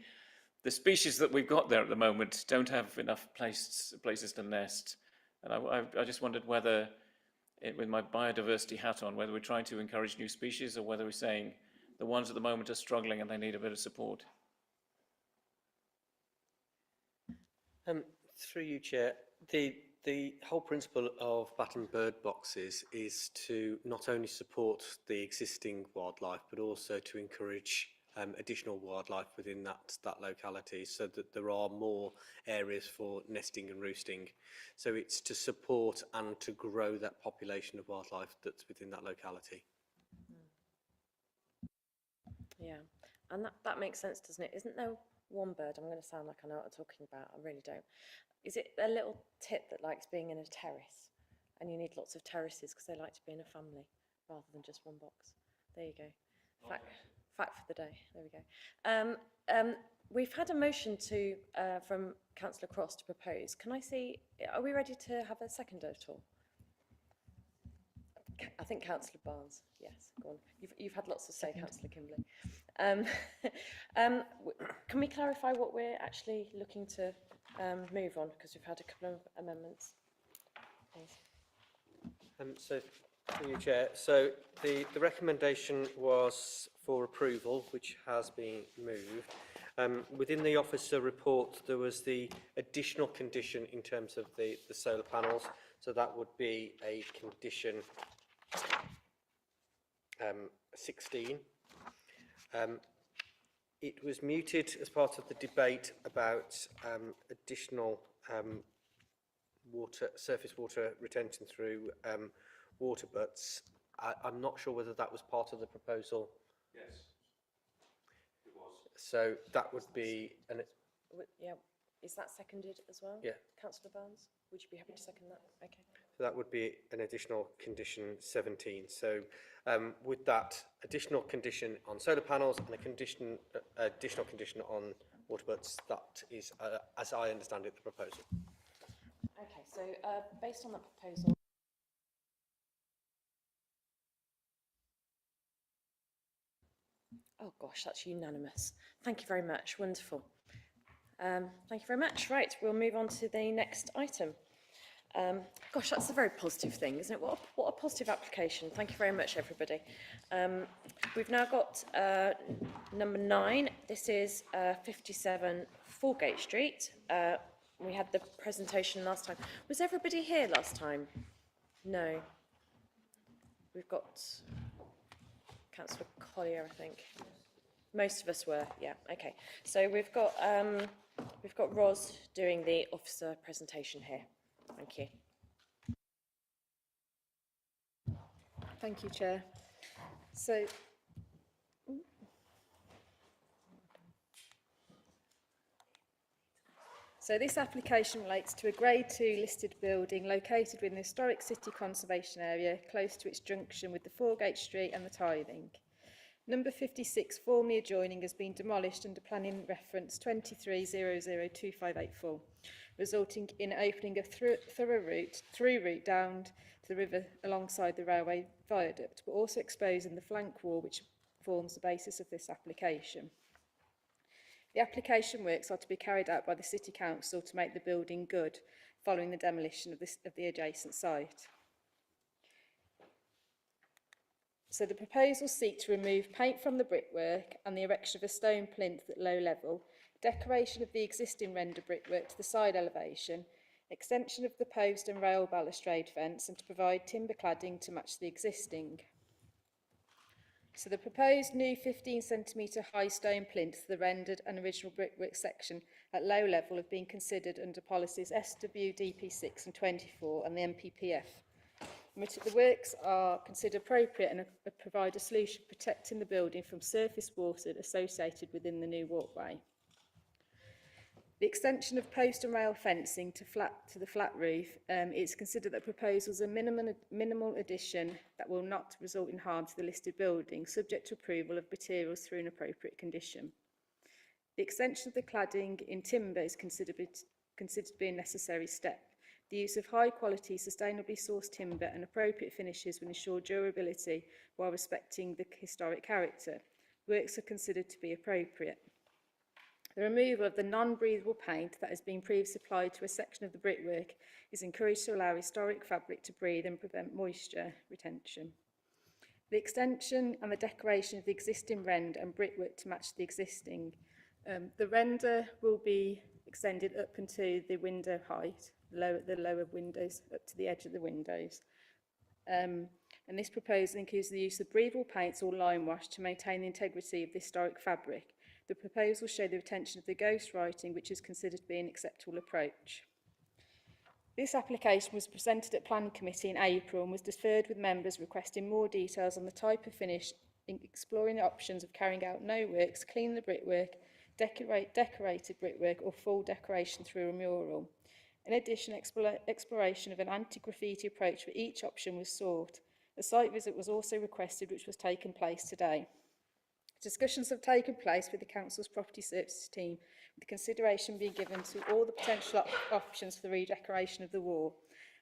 [SPEAKER 12] the species that we've got there at the moment don't have enough places to nest. And I just wondered whether, with my biodiversity hat on, whether we're trying to encourage new species or whether we're saying the ones at the moment are struggling and they need a bit of support.
[SPEAKER 9] Through you, Chair, the whole principle of bat and bird boxes is to not only support the existing wildlife, but also to encourage additional wildlife within that locality, so that there are more areas for nesting and roosting. So it's to support and to grow that population of wildlife that's within that locality.
[SPEAKER 1] Yeah, and that makes sense, doesn't it? Isn't there one bird, I'm going to sound like I know what I'm talking about, I really don't. Is it a little tit that likes being in a terrace? And you need lots of terraces because they like to be in a family rather than just one box. There you go. Fact for the day. There we go. We've had a motion from Councillor Cross to propose. Can I see, are we ready to have a seconder at all? I think Councillor Barnes. Yes, go on. You've had lots to say, Councillor Kimberley. Can we clarify what we're actually looking to move on, because we've had a couple of amendments, please.
[SPEAKER 9] So, through you, Chair. So the recommendation was for approval, which has been moved. Within the officer report, there was the additional condition in terms of the solar panels. So that would be a condition 16. It was muted as part of the debate about additional surface water retention through water butts. I'm not sure whether that was part of the proposal.
[SPEAKER 8] Yes, it was.
[SPEAKER 9] So that would be
[SPEAKER 1] Yeah, is that seconded as well?
[SPEAKER 9] Yeah.
[SPEAKER 1] Councillor Barnes, would you be happy to second that? Okay.
[SPEAKER 9] So that would be an additional condition 17. So with that additional condition on solar panels and additional condition on water butts, that is, as I understand it, the proposal.
[SPEAKER 1] Okay, so based on that proposal, oh gosh, that's unanimous. Thank you very much. Wonderful. Thank you very much. Right, we'll move on to the next item. Gosh, that's a very positive thing, isn't it? What a positive application. Thank you very much, everybody. We've now got number 9. This is 57 Foregate Street. We had the presentation last time. Was everybody here last time? No. We've got Councillor Collier, I think. Most of us were, yeah, okay. So we've got Ros doing the officer presentation here. Thank you.
[SPEAKER 13] Thank you, Chair. So this application relates to a Grade 2 listed building located within the historic city conservation area, close to its junction with the Foregate Street and the Tithing. Number 56, formerly adjoining, has been demolished under planning reference 23002584, resulting in opening a through route down to the river alongside the railway viaduct, but also exposing the flank wall which forms the basis of this application. The application works are to be carried out by the City Council to make the building good, following the demolition of the adjacent site. So the proposals seek to remove paint from the brickwork and the erection of a stone plinth at low level, decoration of the existing render brickwork to the side elevation, extension of the post and rail balustrade fence, and to provide timber cladding to match the existing. So the proposed new 15cm high stone plinth, the rendered and original brickwork section at low level have been considered under policies SWDP6 and 24 and the MPPF. The works are considered appropriate and provide a solution protecting the building from surface water associated within the new walkway. The extension of post and rail fencing to the flat roof is considered that proposals are minimal addition that will not result in harm to the listed building, subject to approval of materials through an appropriate condition. The extension of the cladding in timber is considered to be a necessary step. The use of high quality, sustainably sourced timber and appropriate finishes will ensure durability while respecting the historic character. Works are considered to be appropriate. The removal of the non-breathable paint that has been previously applied to a section of the brickwork is encouraged to allow historic fabric to breathe and prevent moisture retention. The extension and the decoration of the existing render and brickwork to match the existing. The render will be extended up into the window height, the lower windows, up to the edge of the windows. And this proposal includes the use of breathable paints or lime wash to maintain the integrity of the historic fabric. The proposals show the retention of the ghost writing, which is considered to be an acceptable approach. This application was presented at Planning Committee in April and was deferred with members requesting more details on the type of finish, exploring the options of carrying out no works, clean the brickwork, decorated brickwork or full decoration through a mural. In addition, exploration of an anti-graffiti approach for each option was sought. A site visit was also requested, which was taken place today. Discussions have taken place with the Council's Property Services team, with consideration being given to all the potential options for the redecoration of the wall.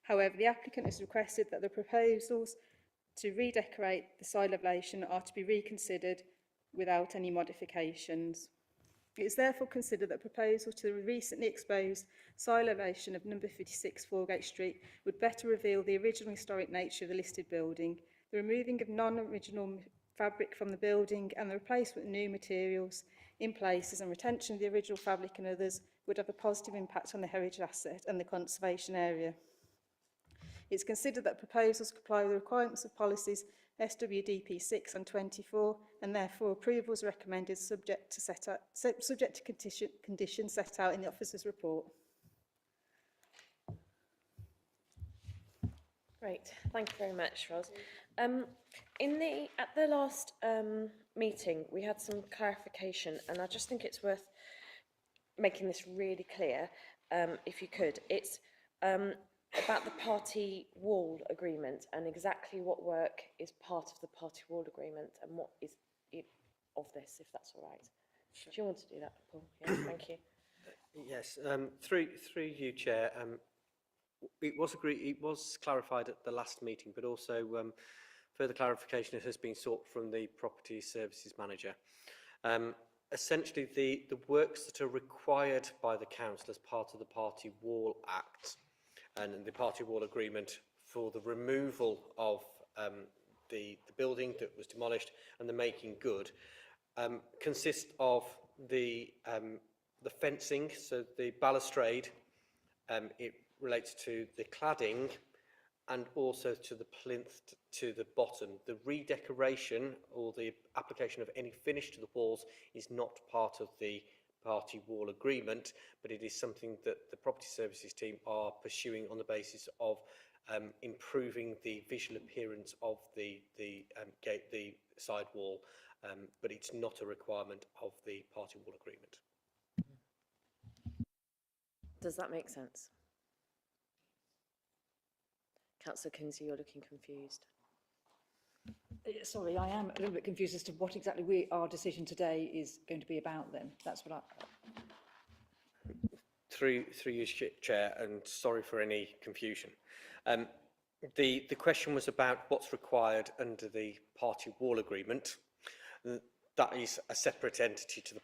[SPEAKER 13] However, the applicant has requested that the proposals to redecorate the side elevation are to be reconsidered without any modifications. It is therefore considered that proposal to the recently exposed side elevation of number 56 Foregate Street would better reveal the original historic nature of the listed building, the removing of non-original fabric from the building and the replacement of new materials in places and retention of the original fabric and others would have a positive impact on the heritage asset and the conservation area. It's considered that proposals comply with the requirements of policies SWDP 6 and 24, and therefore approval is recommended subject to conditions set out in the officer's report.
[SPEAKER 1] Great, thank you very much, Ros. At the last meeting, we had some clarification, and I just think it's worth making this really clear, if you could. It's about the party wall agreement and exactly what work is part of the party wall agreement and what is it of this, if that's all right. Do you want to do that, Paul? Yeah, thank you.
[SPEAKER 9] Yes, through you, Chair. It was clarified at the last meeting, but also further clarification has been sought from the Property Services Manager. Essentially, the works that are required by the Council as part of the Party Wall Act and the Party Wall Agreement for the removal of the building that was demolished and the making good consist of the fencing, so the balustrade. It relates to the cladding and also to the plinth to the bottom. The redecoration or the application of any finish to the walls is not part of the party wall agreement, but it is something that the property services team are pursuing on the basis of improving the visual appearance of the side wall, but it's not a requirement of the party wall agreement.
[SPEAKER 1] Does that make sense? Councillor Kinsey, you're looking confused.
[SPEAKER 11] Sorry, I am a little bit confused as to what exactly our decision today is going to be about then. That's what I...
[SPEAKER 9] Through you, Chair, and sorry for any confusion. The question was about what's required under the party wall agreement. That is a separate entity to the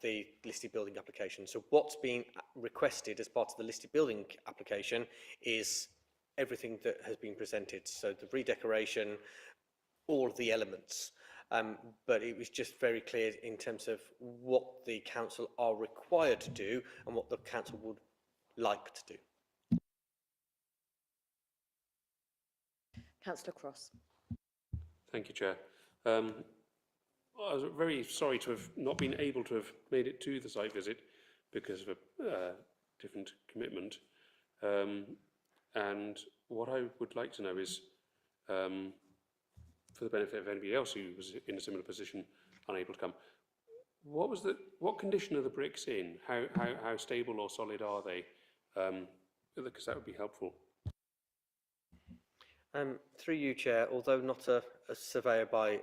[SPEAKER 9] the listed building application. So what's being requested as part of the listed building application is everything that has been presented. So the redecoration, all of the elements. But it was just very clear in terms of what the council are required to do and what the council would like to do.
[SPEAKER 1] Councillor Cross.
[SPEAKER 8] Thank you, Chair. I was very sorry to have not been able to have made it to the site visit because of a different commitment. And what I would like to know is, for the benefit of anybody else who was in a similar position, unable to come, what condition are the bricks in? How stable or solid are they? Because that would be helpful.
[SPEAKER 9] Through you, Chair, although not a surveyor by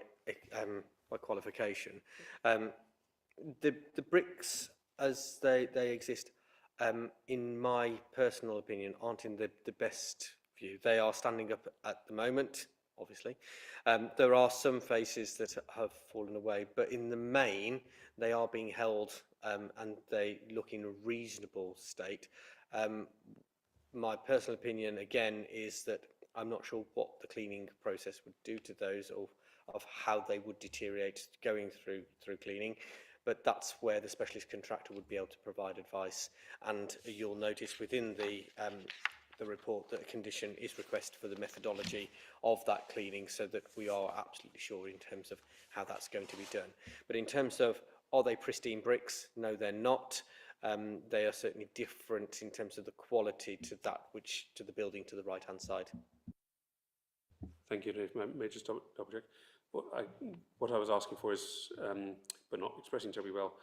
[SPEAKER 9] qualification, the bricks as they exist, in my personal opinion, aren't in the best view. They are standing up at the moment, obviously. There are some faces that have fallen away, but in the main, they are being held and they look in a reasonable state. My personal opinion, again, is that I'm not sure what the cleaning process would do to those or of how they would deteriorate going through cleaning. But that's where the specialist contractor would be able to provide advice. And you'll notice within the report that a condition is requested for the methodology of that cleaning so that we are absolutely sure in terms of how that's going to be done. But in terms of, are they pristine bricks? No, they're not. They are certainly different in terms of the quality to that which to the building to the right-hand side.
[SPEAKER 8] Thank you, Dave. May I just double check? What I was asking for is, but not expressing terribly well,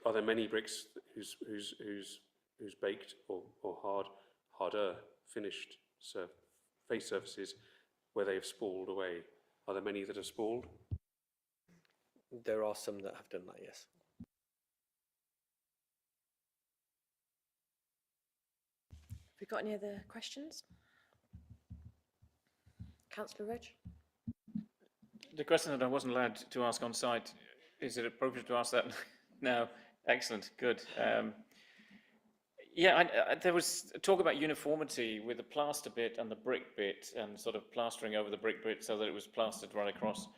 [SPEAKER 8] are there many bricks whose baked or harder finished face surfaces where they have spalled away? Are there many that have spalled?
[SPEAKER 9] There are some that have done that, yes.
[SPEAKER 1] Have we got any other questions? Councillor Reg?
[SPEAKER 12] The question that I wasn't allowed to ask on site, is it appropriate to ask that now? Excellent, good. There was talk about uniformity with the plaster bit and the brick bit, and sort of plastering over the brick bit so that it was plastered right across.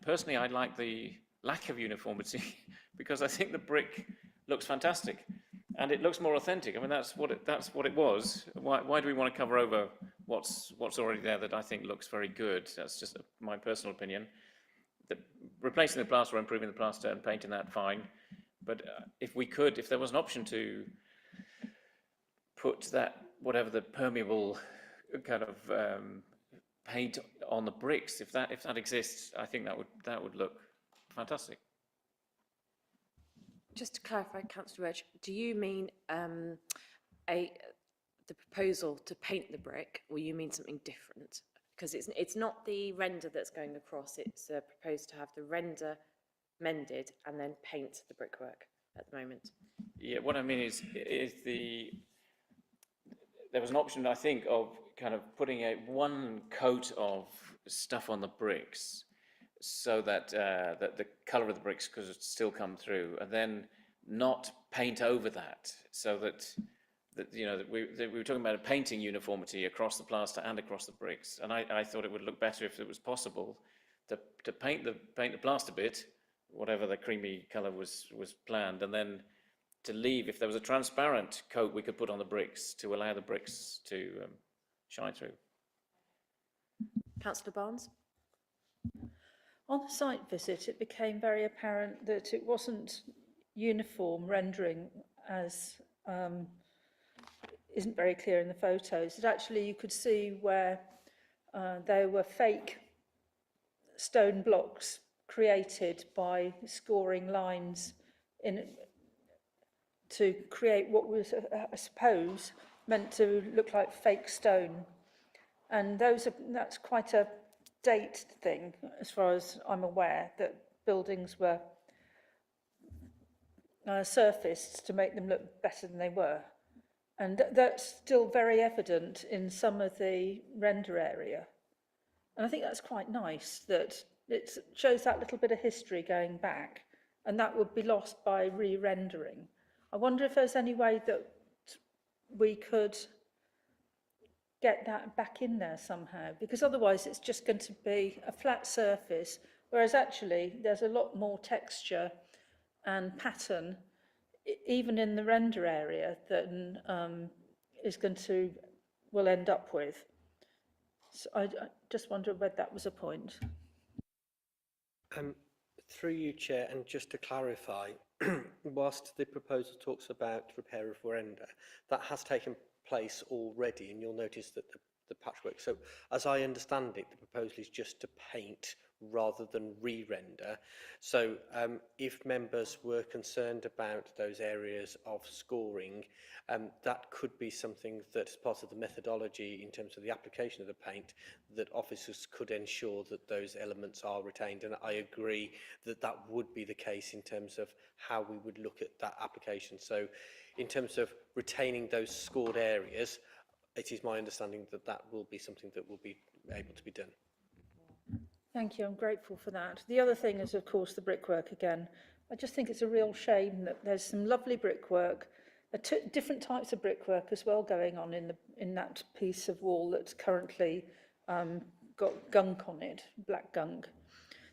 [SPEAKER 12] Personally, I like the lack of uniformity because I think the brick looks fantastic and it looks more authentic. I mean, that's what it was. Why do we want to cover over what's already there that I think looks very good? That's just my personal opinion. Replacing the plaster or improving the plaster and painting that, fine. But if there was an option to put that, whatever the permeable kind of paint on the bricks, if that exists, I think that would look fantastic.
[SPEAKER 1] Just to clarify, Councillor Reg, do you mean the proposal to paint the brick, or you mean something different? Because it's not the render that's going across, it's proposed to have the render mended and then paint the brickwork at the moment.
[SPEAKER 12] Yeah, what I mean is there was an option, I think, of kind of putting one coat of stuff on the bricks so that that the colour of the bricks could still come through, and then not paint over that, so that we were talking about a painting uniformity across the plaster and across the bricks, and I thought it would look better if it was possible to paint the plaster bit, whatever the creamy colour was planned, and then to leave, if there was a transparent coat we could put on the bricks to allow the bricks to shine through.
[SPEAKER 1] Councillor Barnes?
[SPEAKER 4] On the site visit, it became very apparent that it wasn't uniform rendering, as isn't very clear in the photos. That actually you could see where there were fake stone blocks created by scoring lines to create what was, I suppose, meant to look like fake stone. And that's quite a date thing, as far as I'm aware, that buildings were surfaced to make them look better than they were. And that's still very evident in some of the render area. And I think that's quite nice, that it shows that little bit of history going back, and that would be lost by re-rendering. I wonder if there's any way that we could get that back in there somehow, because otherwise it's just going to be a flat surface, whereas actually there's a lot more texture and pattern even in the render area than we'll end up with. So I just wonder whether that was a point.
[SPEAKER 9] Through you, Chair, and just to clarify, whilst the proposal talks about repair of render, that has taken place already, and you'll notice that the patchwork. So, as I understand it, the proposal is just to paint rather than re-render. So, if members were concerned about those areas of scoring, that could be something that, as part of the methodology in terms of the application of the paint, that officers could ensure that those elements are retained. And I agree that that would be the case in terms of how we would look at that application. So, in terms of retaining those scored areas, it is my understanding that that will be something that will be able to be done.
[SPEAKER 4] Thank you, I'm grateful for that. The other thing is, of course, the brickwork again. I just think it's a real shame that there's some lovely brickwork, different types of brickwork as well going on in that piece of wall that's currently got gunk on it, black gunk.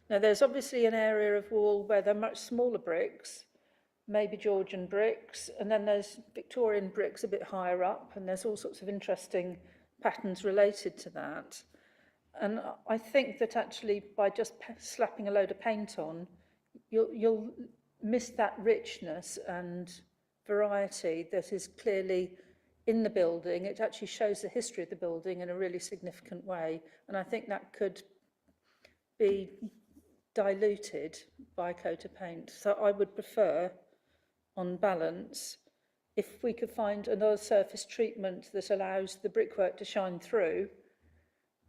[SPEAKER 4] Now, there's obviously an area of wall where they're much smaller bricks, maybe Georgian bricks, and then there's Victorian bricks a bit higher up, and there's all sorts of interesting patterns related to that. And I think that actually by just slapping a load of paint on, you'll miss that richness and variety that is clearly in the building. It actually shows the history of the building in a really significant way, and I think that could be diluted by a coat of paint. So I would prefer, on balance, if we could find another surface treatment that allows the brickwork to shine through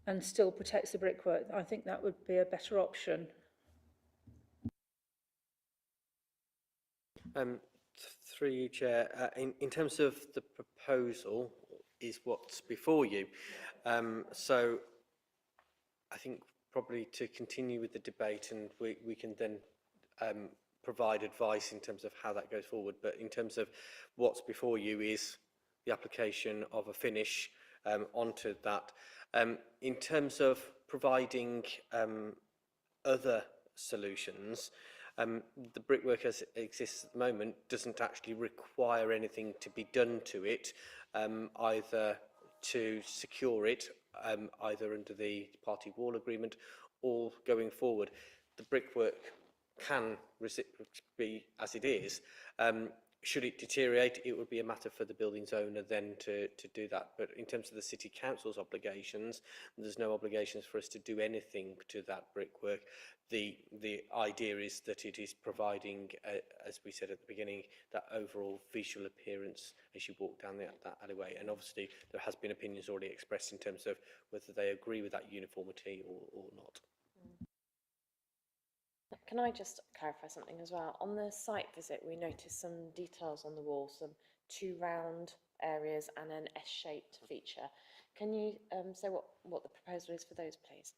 [SPEAKER 4] and still protects the brickwork, I think that would be a better option.
[SPEAKER 9] Through you, Chair, in terms of the proposal is what's before you. So I think probably to continue with the debate, and we can then provide advice in terms of how that goes forward. But in terms of what's before you is the application of a finish onto that. In terms of providing other solutions, the brickwork as it exists at the moment doesn't actually require anything to be done to it, either to secure it, either under the party wall agreement or going forward. The brickwork can be as it is. Should it deteriorate, it would be a matter for the building's owner then to do that. But in terms of the City Council's obligations, there's no obligations for us to do anything to that brickwork. The idea is that it is providing, as we said at the beginning, that overall visual appearance as you walk down that alleyway. And obviously there has been opinions already expressed in terms of whether they agree with that uniformity or not.
[SPEAKER 1] Can I just clarify something as well? On the site visit, we noticed some details on the wall, some 2 round areas and an S-shaped feature. Can you say what the proposal is for those, please?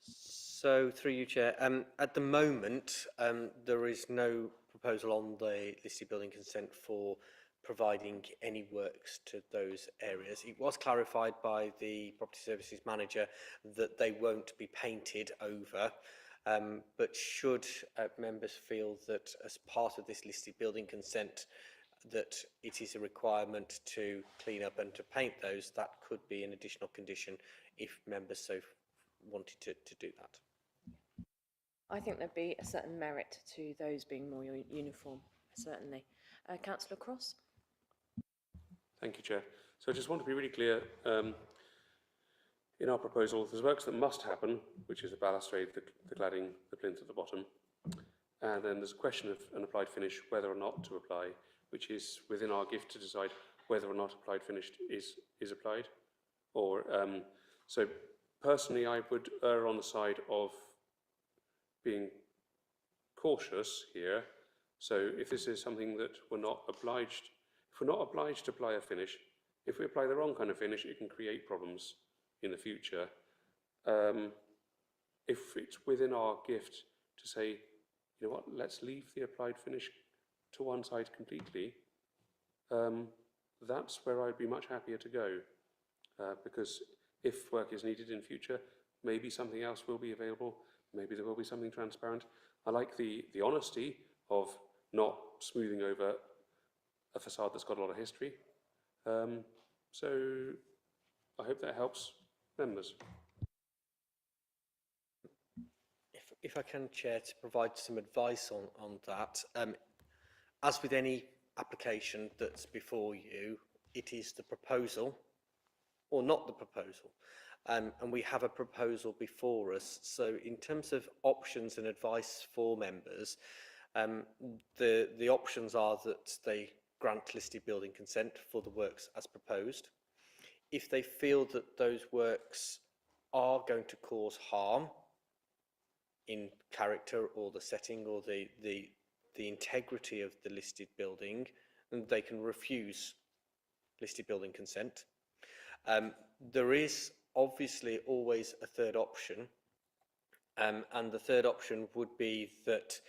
[SPEAKER 9] So, through you, Chair, at the moment, there is no proposal on the listed building consent for providing any works to those areas. It was clarified by the Property Services Manager that they won't be painted over. But should members feel that as part of this listed building consent that it is a requirement to clean up and to paint those, that could be an additional condition if members so wanted to do that.
[SPEAKER 1] I think there'd be a certain merit to those being more uniform, certainly. Councillor Cross?
[SPEAKER 8] Thank you, Chair. So I just want to be really clear. In our proposal, there's works that must happen, which is the balustrade, the cladding, the plinth at the bottom. And then there's a question of an applied finish, whether or not to apply, which is within our gift to decide whether or not applied finish is applied. Or so personally, I would err on the side of being cautious here. So if this is something that if we're not obliged to apply a finish, if we apply the wrong kind of finish, it can create problems in the future. If it's within our gift to say, you know what, let's leave the applied finish to one side completely, that's where I'd be much happier to go. Because if work is needed in future, maybe something else will be available, maybe there will be something transparent. I like the honesty of not smoothing over a facade that's got a lot of history. So I hope that helps members.
[SPEAKER 9] If I can, Chair, to provide some advice on that. As with any application that's before you, it is the proposal or not the proposal. And we have a proposal before us. So in terms of options and advice for members, the options are that they grant listed building consent for the works as proposed. If they feel that those works are going to cause harm in character or the setting or the integrity of the listed building, then they can refuse listed building consent. There is obviously always a third option, and the third option would be that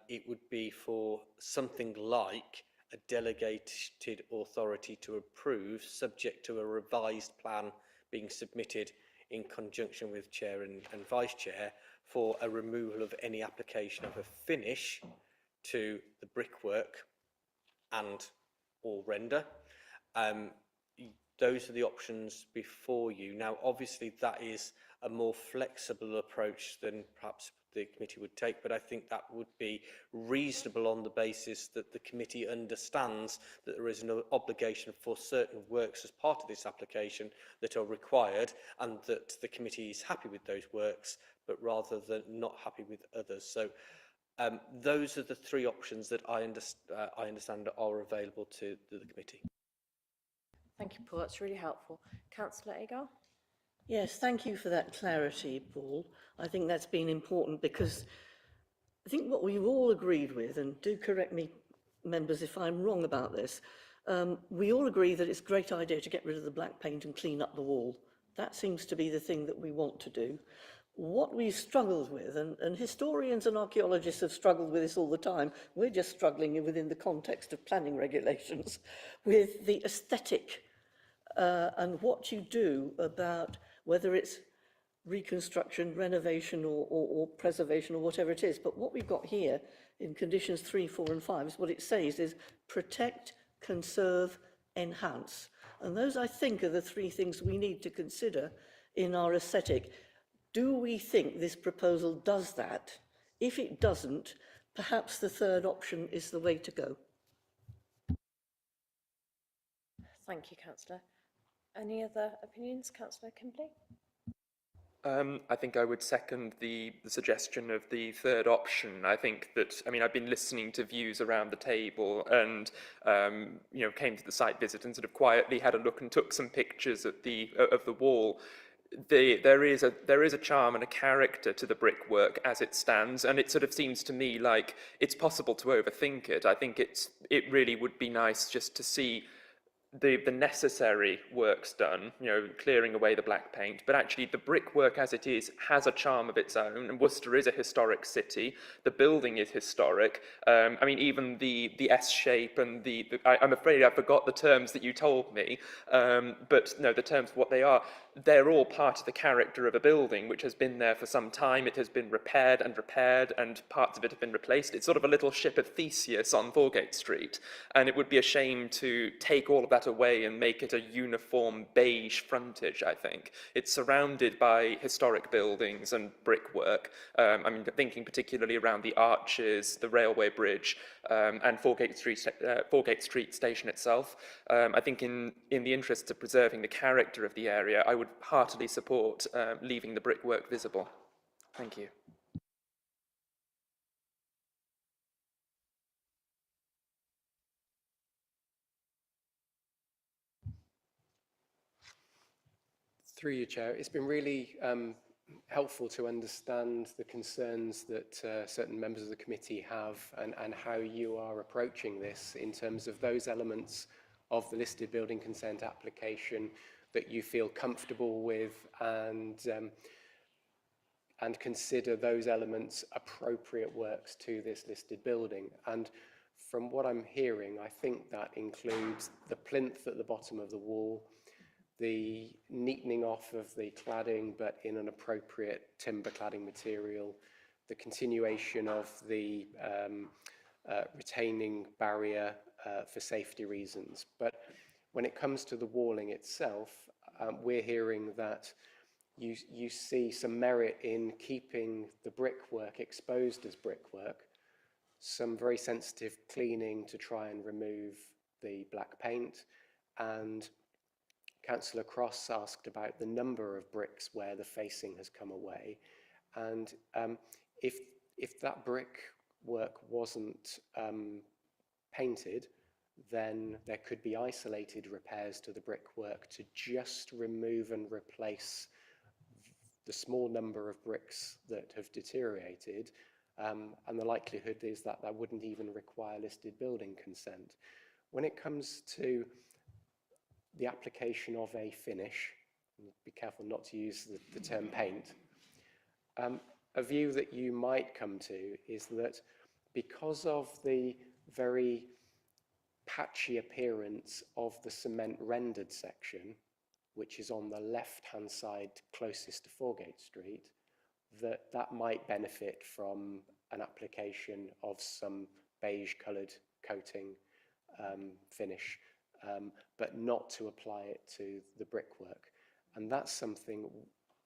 [SPEAKER 9] it would be for something like a delegated authority to approve, subject to a revised plan being submitted in conjunction with Chair and Vice Chair for a removal of any application of a finish to the brickwork and or render. Those are the options before you. Now, obviously, that is a more flexible approach than perhaps the committee would take, but I think that would be reasonable on the basis that the committee understands that there is an obligation for certain works as part of this application that are required, and that the committee is happy with those works, but rather than not happy with others. So those are the three options that I understand are available to the committee.
[SPEAKER 1] Thank you, Paul. That's really helpful. Councillor Agar?
[SPEAKER 7] Yes, thank you for that clarity, Paul. I think that's been important because I think what we've all agreed with, and do correct me, members, if I'm wrong about this, we all agree that it's a great idea to get rid of the black paint and clean up the wall. That seems to be the thing that we want to do. What we've struggled with, and historians and archaeologists have struggled with this all the time, we're just struggling within the context of planning regulations, with the aesthetic and what you do about whether it's reconstruction, renovation, or preservation, or whatever it is. But what we've got here in conditions 3, 4, and 5 is what it says is protect, conserve, enhance. And those, I think, are the three things we need to consider in our aesthetic. Do we think this proposal does that? If it doesn't, perhaps the third option is the way to go.
[SPEAKER 1] Thank you, Councillor. Any other opinions, Councillor Kimberley?
[SPEAKER 10] I think I would second the suggestion of the third option. I think that, I mean, I've been listening to views around the table and, you know, came to the site visit and sort of quietly had a look and took some pictures of the wall. There is a charm and a character to the brickwork as it stands, and it sort of seems to me like it's possible to overthink it. I think it really would be nice just to see the necessary works done, you know, clearing away the black paint, but actually the brickwork as it is has a charm of its own, and Worcester is a historic city. The building is historic. I mean, even the S shape and I'm afraid I forgot the terms that you told me, but no, the terms, what they are, they're all part of the character of a building which has been there for some time. It has been repaired, and parts of it have been replaced. It's sort of a little ship of Theseus on Foregate Street, and it would be a shame to take all of that away and make it a uniform beige frontage, I think. It's surrounded by historic buildings and brickwork. I mean, thinking particularly around the arches, the railway bridge, and Foregate Street station itself. I think in the interests of preserving the character of the area, I would heartily support leaving the brickwork visible. Thank you.
[SPEAKER 14] Through you, Chair, it's been really helpful to understand the concerns that certain members of the committee have and how you are approaching this in terms of those elements of the listed building consent application that you feel comfortable with, and consider those elements appropriate works to this listed building. And from what I'm hearing, I think that includes the plinth at the bottom of the wall, the neatening off of the cladding, but in an appropriate timber cladding material, the continuation of the retaining barrier for safety reasons. But when it comes to the walling itself, we're hearing that you see some merit in keeping the brickwork exposed as brickwork, some very sensitive cleaning to try and remove the black paint, and Councillor Cross asked about the number of bricks where the facing has come away, and if that brickwork wasn't painted, then there could be isolated repairs to the brickwork to just remove and replace the small number of bricks that have deteriorated, and the likelihood is that that wouldn't even require listed building consent. When it comes to the application of a finish, be careful not to use the term paint, a view that you might come to is that because of the very patchy appearance of the cement rendered section, which is on the left-hand side closest to Foregate Street, that might benefit from an application of some beige coloured coating finish, but not to apply it to the brickwork. And that's something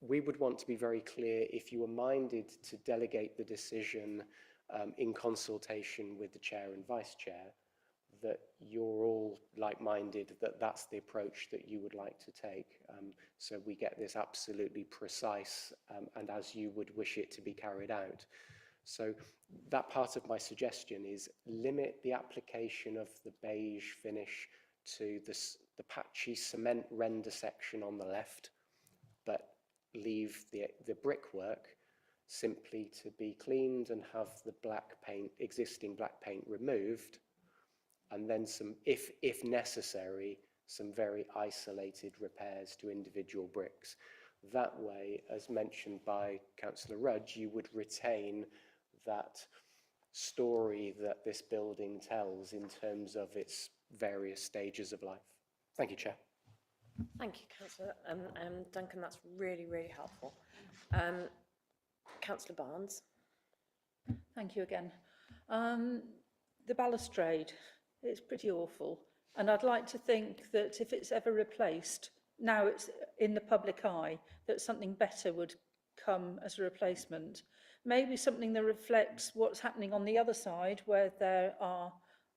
[SPEAKER 14] we would want to be very clear, if you were minded to delegate the decision in consultation with the chair and vice chair, that you're all like-minded, that that's the approach that you would like to take, so we get this absolutely precise and as you would wish it to be carried out. So that part of my suggestion is limit the application of the beige finish to the patchy cement render section on the left, but leave the brickwork simply to be cleaned and have the black paint, existing black paint removed, and then some, if necessary, some very isolated repairs to individual bricks. That way, as mentioned by Councillor Rudge, you would retain that story that this building tells in terms of its various stages of life. Thank you, Chair.
[SPEAKER 1] Thank you, Councillor Duncan. That's really, really helpful. Councillor Barnes.
[SPEAKER 4] Thank you again. The balustrade, it's pretty awful. And I'd like to think that if it's ever replaced, now it's in the public eye, that something better would come as a replacement. Maybe something that reflects what's happening on the other side, where there are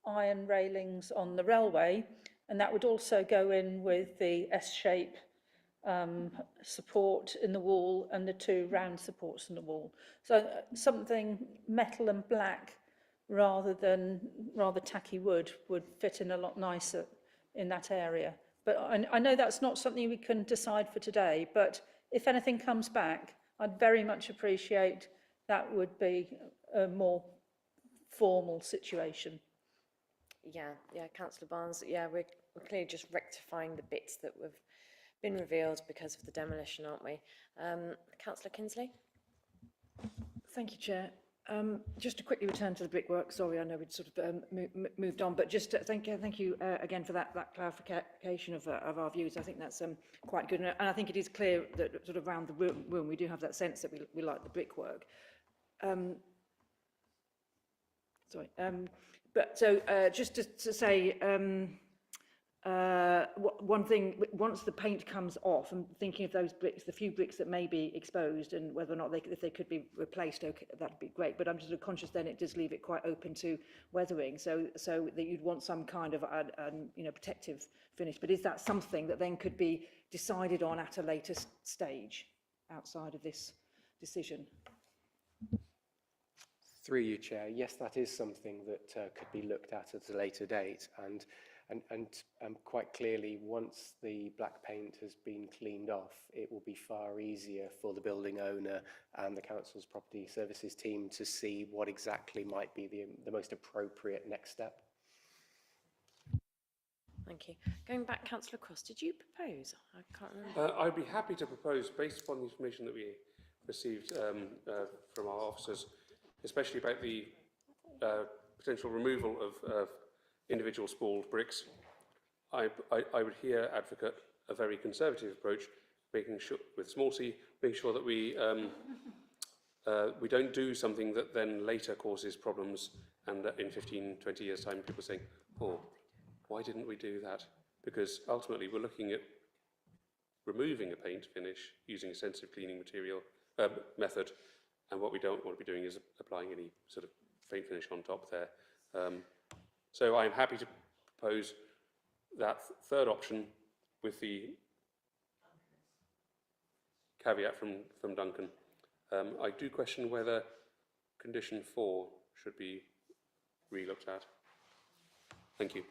[SPEAKER 4] iron railings on the railway, and that would also go in with the S-shape support in the wall and the two round supports in the wall. So something metal and black rather than rather tacky wood would fit in a lot nicer in that area. But I know that's not something we can decide for today, but if anything comes back, I'd very much appreciate that would be a more formal situation.
[SPEAKER 1] Yeah, Councillor Barnes. Yeah, we're clearly just rectifying the bits that have been revealed because of the demolition, aren't we? Councillor Kinsley.
[SPEAKER 11] Thank you, Chair. Just to quickly return to the brickwork, sorry, I know we'd sort of moved on, but just thank you again for that clarification of our views. I think that's quite good, and I think it is clear that sort of around the room we do have that sense that we like the brickwork. But so just to say, one thing, once the paint comes off, and thinking of those bricks, the few bricks that may be exposed, and whether or not if they could be replaced, okay, that'd be great. But I'm just conscious then it does leave it quite open to weathering, so that you'd want some kind of protective finish. But is that something that then could be decided on at a later stage outside of this decision?
[SPEAKER 14] Through you, Chair. Yes, that is something that could be looked at a later date, and quite clearly, once the black paint has been cleaned off, it will be far easier for the building owner and the council's property services team to see what exactly might be the most appropriate next step.
[SPEAKER 1] Thank you. Going back, Councillor Cross, did you propose? I can't remember.
[SPEAKER 8] I'd be happy to propose, based upon the information that we received from our officers, especially about the potential removal of individual spalled bricks. I would here advocate a very conservative approach, making sure, with small c, making sure that we don't do something that then later causes problems, and that in 15, 20 years' time people saying, oh, why didn't we do that? Because ultimately we're looking at removing a paint finish using a sensitive cleaning material method, and what we don't want to be doing is applying any sort of paint finish on top there. So I'm happy to propose that third option with the caveat from Duncan. I do question whether condition 4 should be re-looked at. Thank you.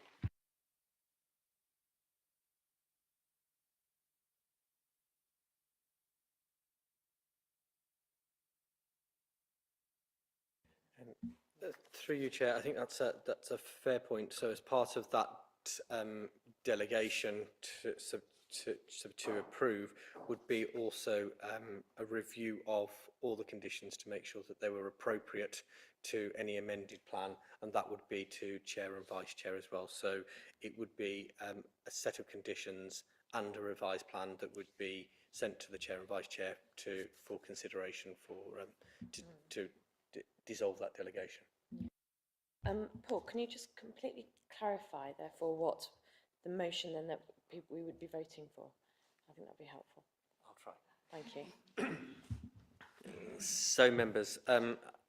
[SPEAKER 9] Through you, Chair, I think that's a fair point. So as part of that delegation to approve would be also a review of all the conditions to make sure that they were appropriate to any amended plan, and that would be to Chair and Vice Chair as well. So it would be a set of conditions and a revised plan that would be sent to the Chair and Vice Chair for consideration to dissolve that delegation.
[SPEAKER 1] Paul, can you just completely clarify, therefore, what the motion then that we would be voting for? I think that'd be helpful.
[SPEAKER 9] I'll try.
[SPEAKER 1] Thank you.
[SPEAKER 9] So, members,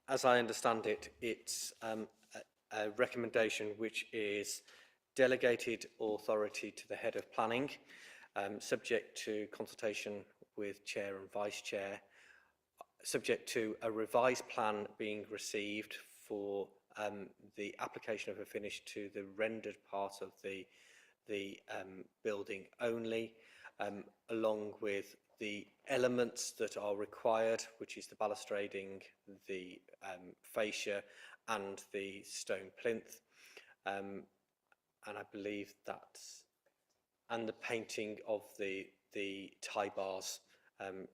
[SPEAKER 9] as I understand it, it's a recommendation which is delegated authority to the head of planning, subject to consultation with Chair and Vice Chair, subject to a revised plan being received for the application of a finish to the rendered part of the building only, along with the elements that are required, which is the balustrading, the fascia and the stone plinth. And I believe that's and the painting of the tie bars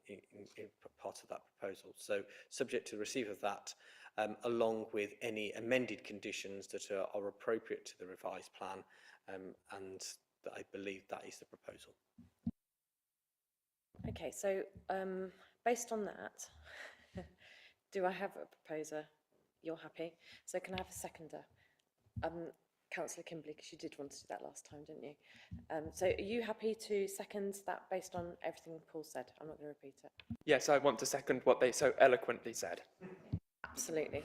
[SPEAKER 9] in part of that proposal. So subject to receipt of that, along with any amended conditions that are appropriate to the revised plan, and I believe that is the proposal.
[SPEAKER 1] Okay, so based on that, do I have a proposer? You're happy? So can I have a seconder? Councillor Kimberley, because you did want to do that last time, didn't you? So are you happy to second that based on everything Paul said? I'm not going to repeat it.
[SPEAKER 10] Yes, I want to second what they so eloquently said.
[SPEAKER 1] Absolutely.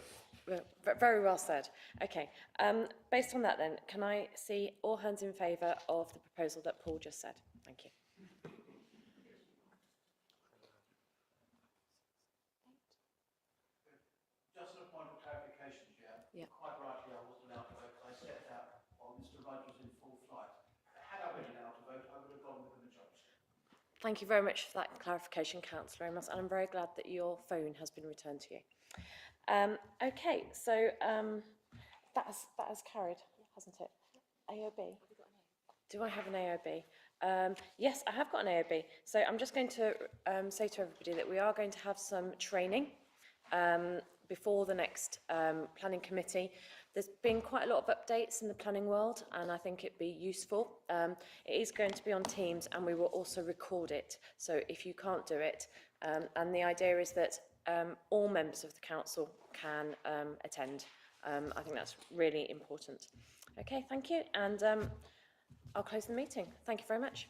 [SPEAKER 1] Very well said. Okay, based on that then, can I see all hands in favour of the proposal that Paul just said? Thank you.
[SPEAKER 15] Just a point of clarification, Chair.
[SPEAKER 1] Yeah.
[SPEAKER 15] Quite rightly, I wasn't allowed to vote because I stepped out while Mr. Rudd was in full flight. Had I been allowed to vote, I would have gone with the majority.
[SPEAKER 1] Thank you very much for that clarification, Councillor Amos, and I'm very glad that your phone has been returned to you. Okay, so that has carried, hasn't it? AOB. Do I have an AOB? Yes, I have got an AOB. So I'm just going to say to everybody that we are going to have some training before the next planning committee. There's been quite a lot of updates in the planning world, and I think it'd be useful. It is going to be on Teams, and we will also record it. So if you can't do it, and the idea is that all members of the council can attend. I think that's really important. Okay, thank you, and I'll close the meeting. Thank you very much.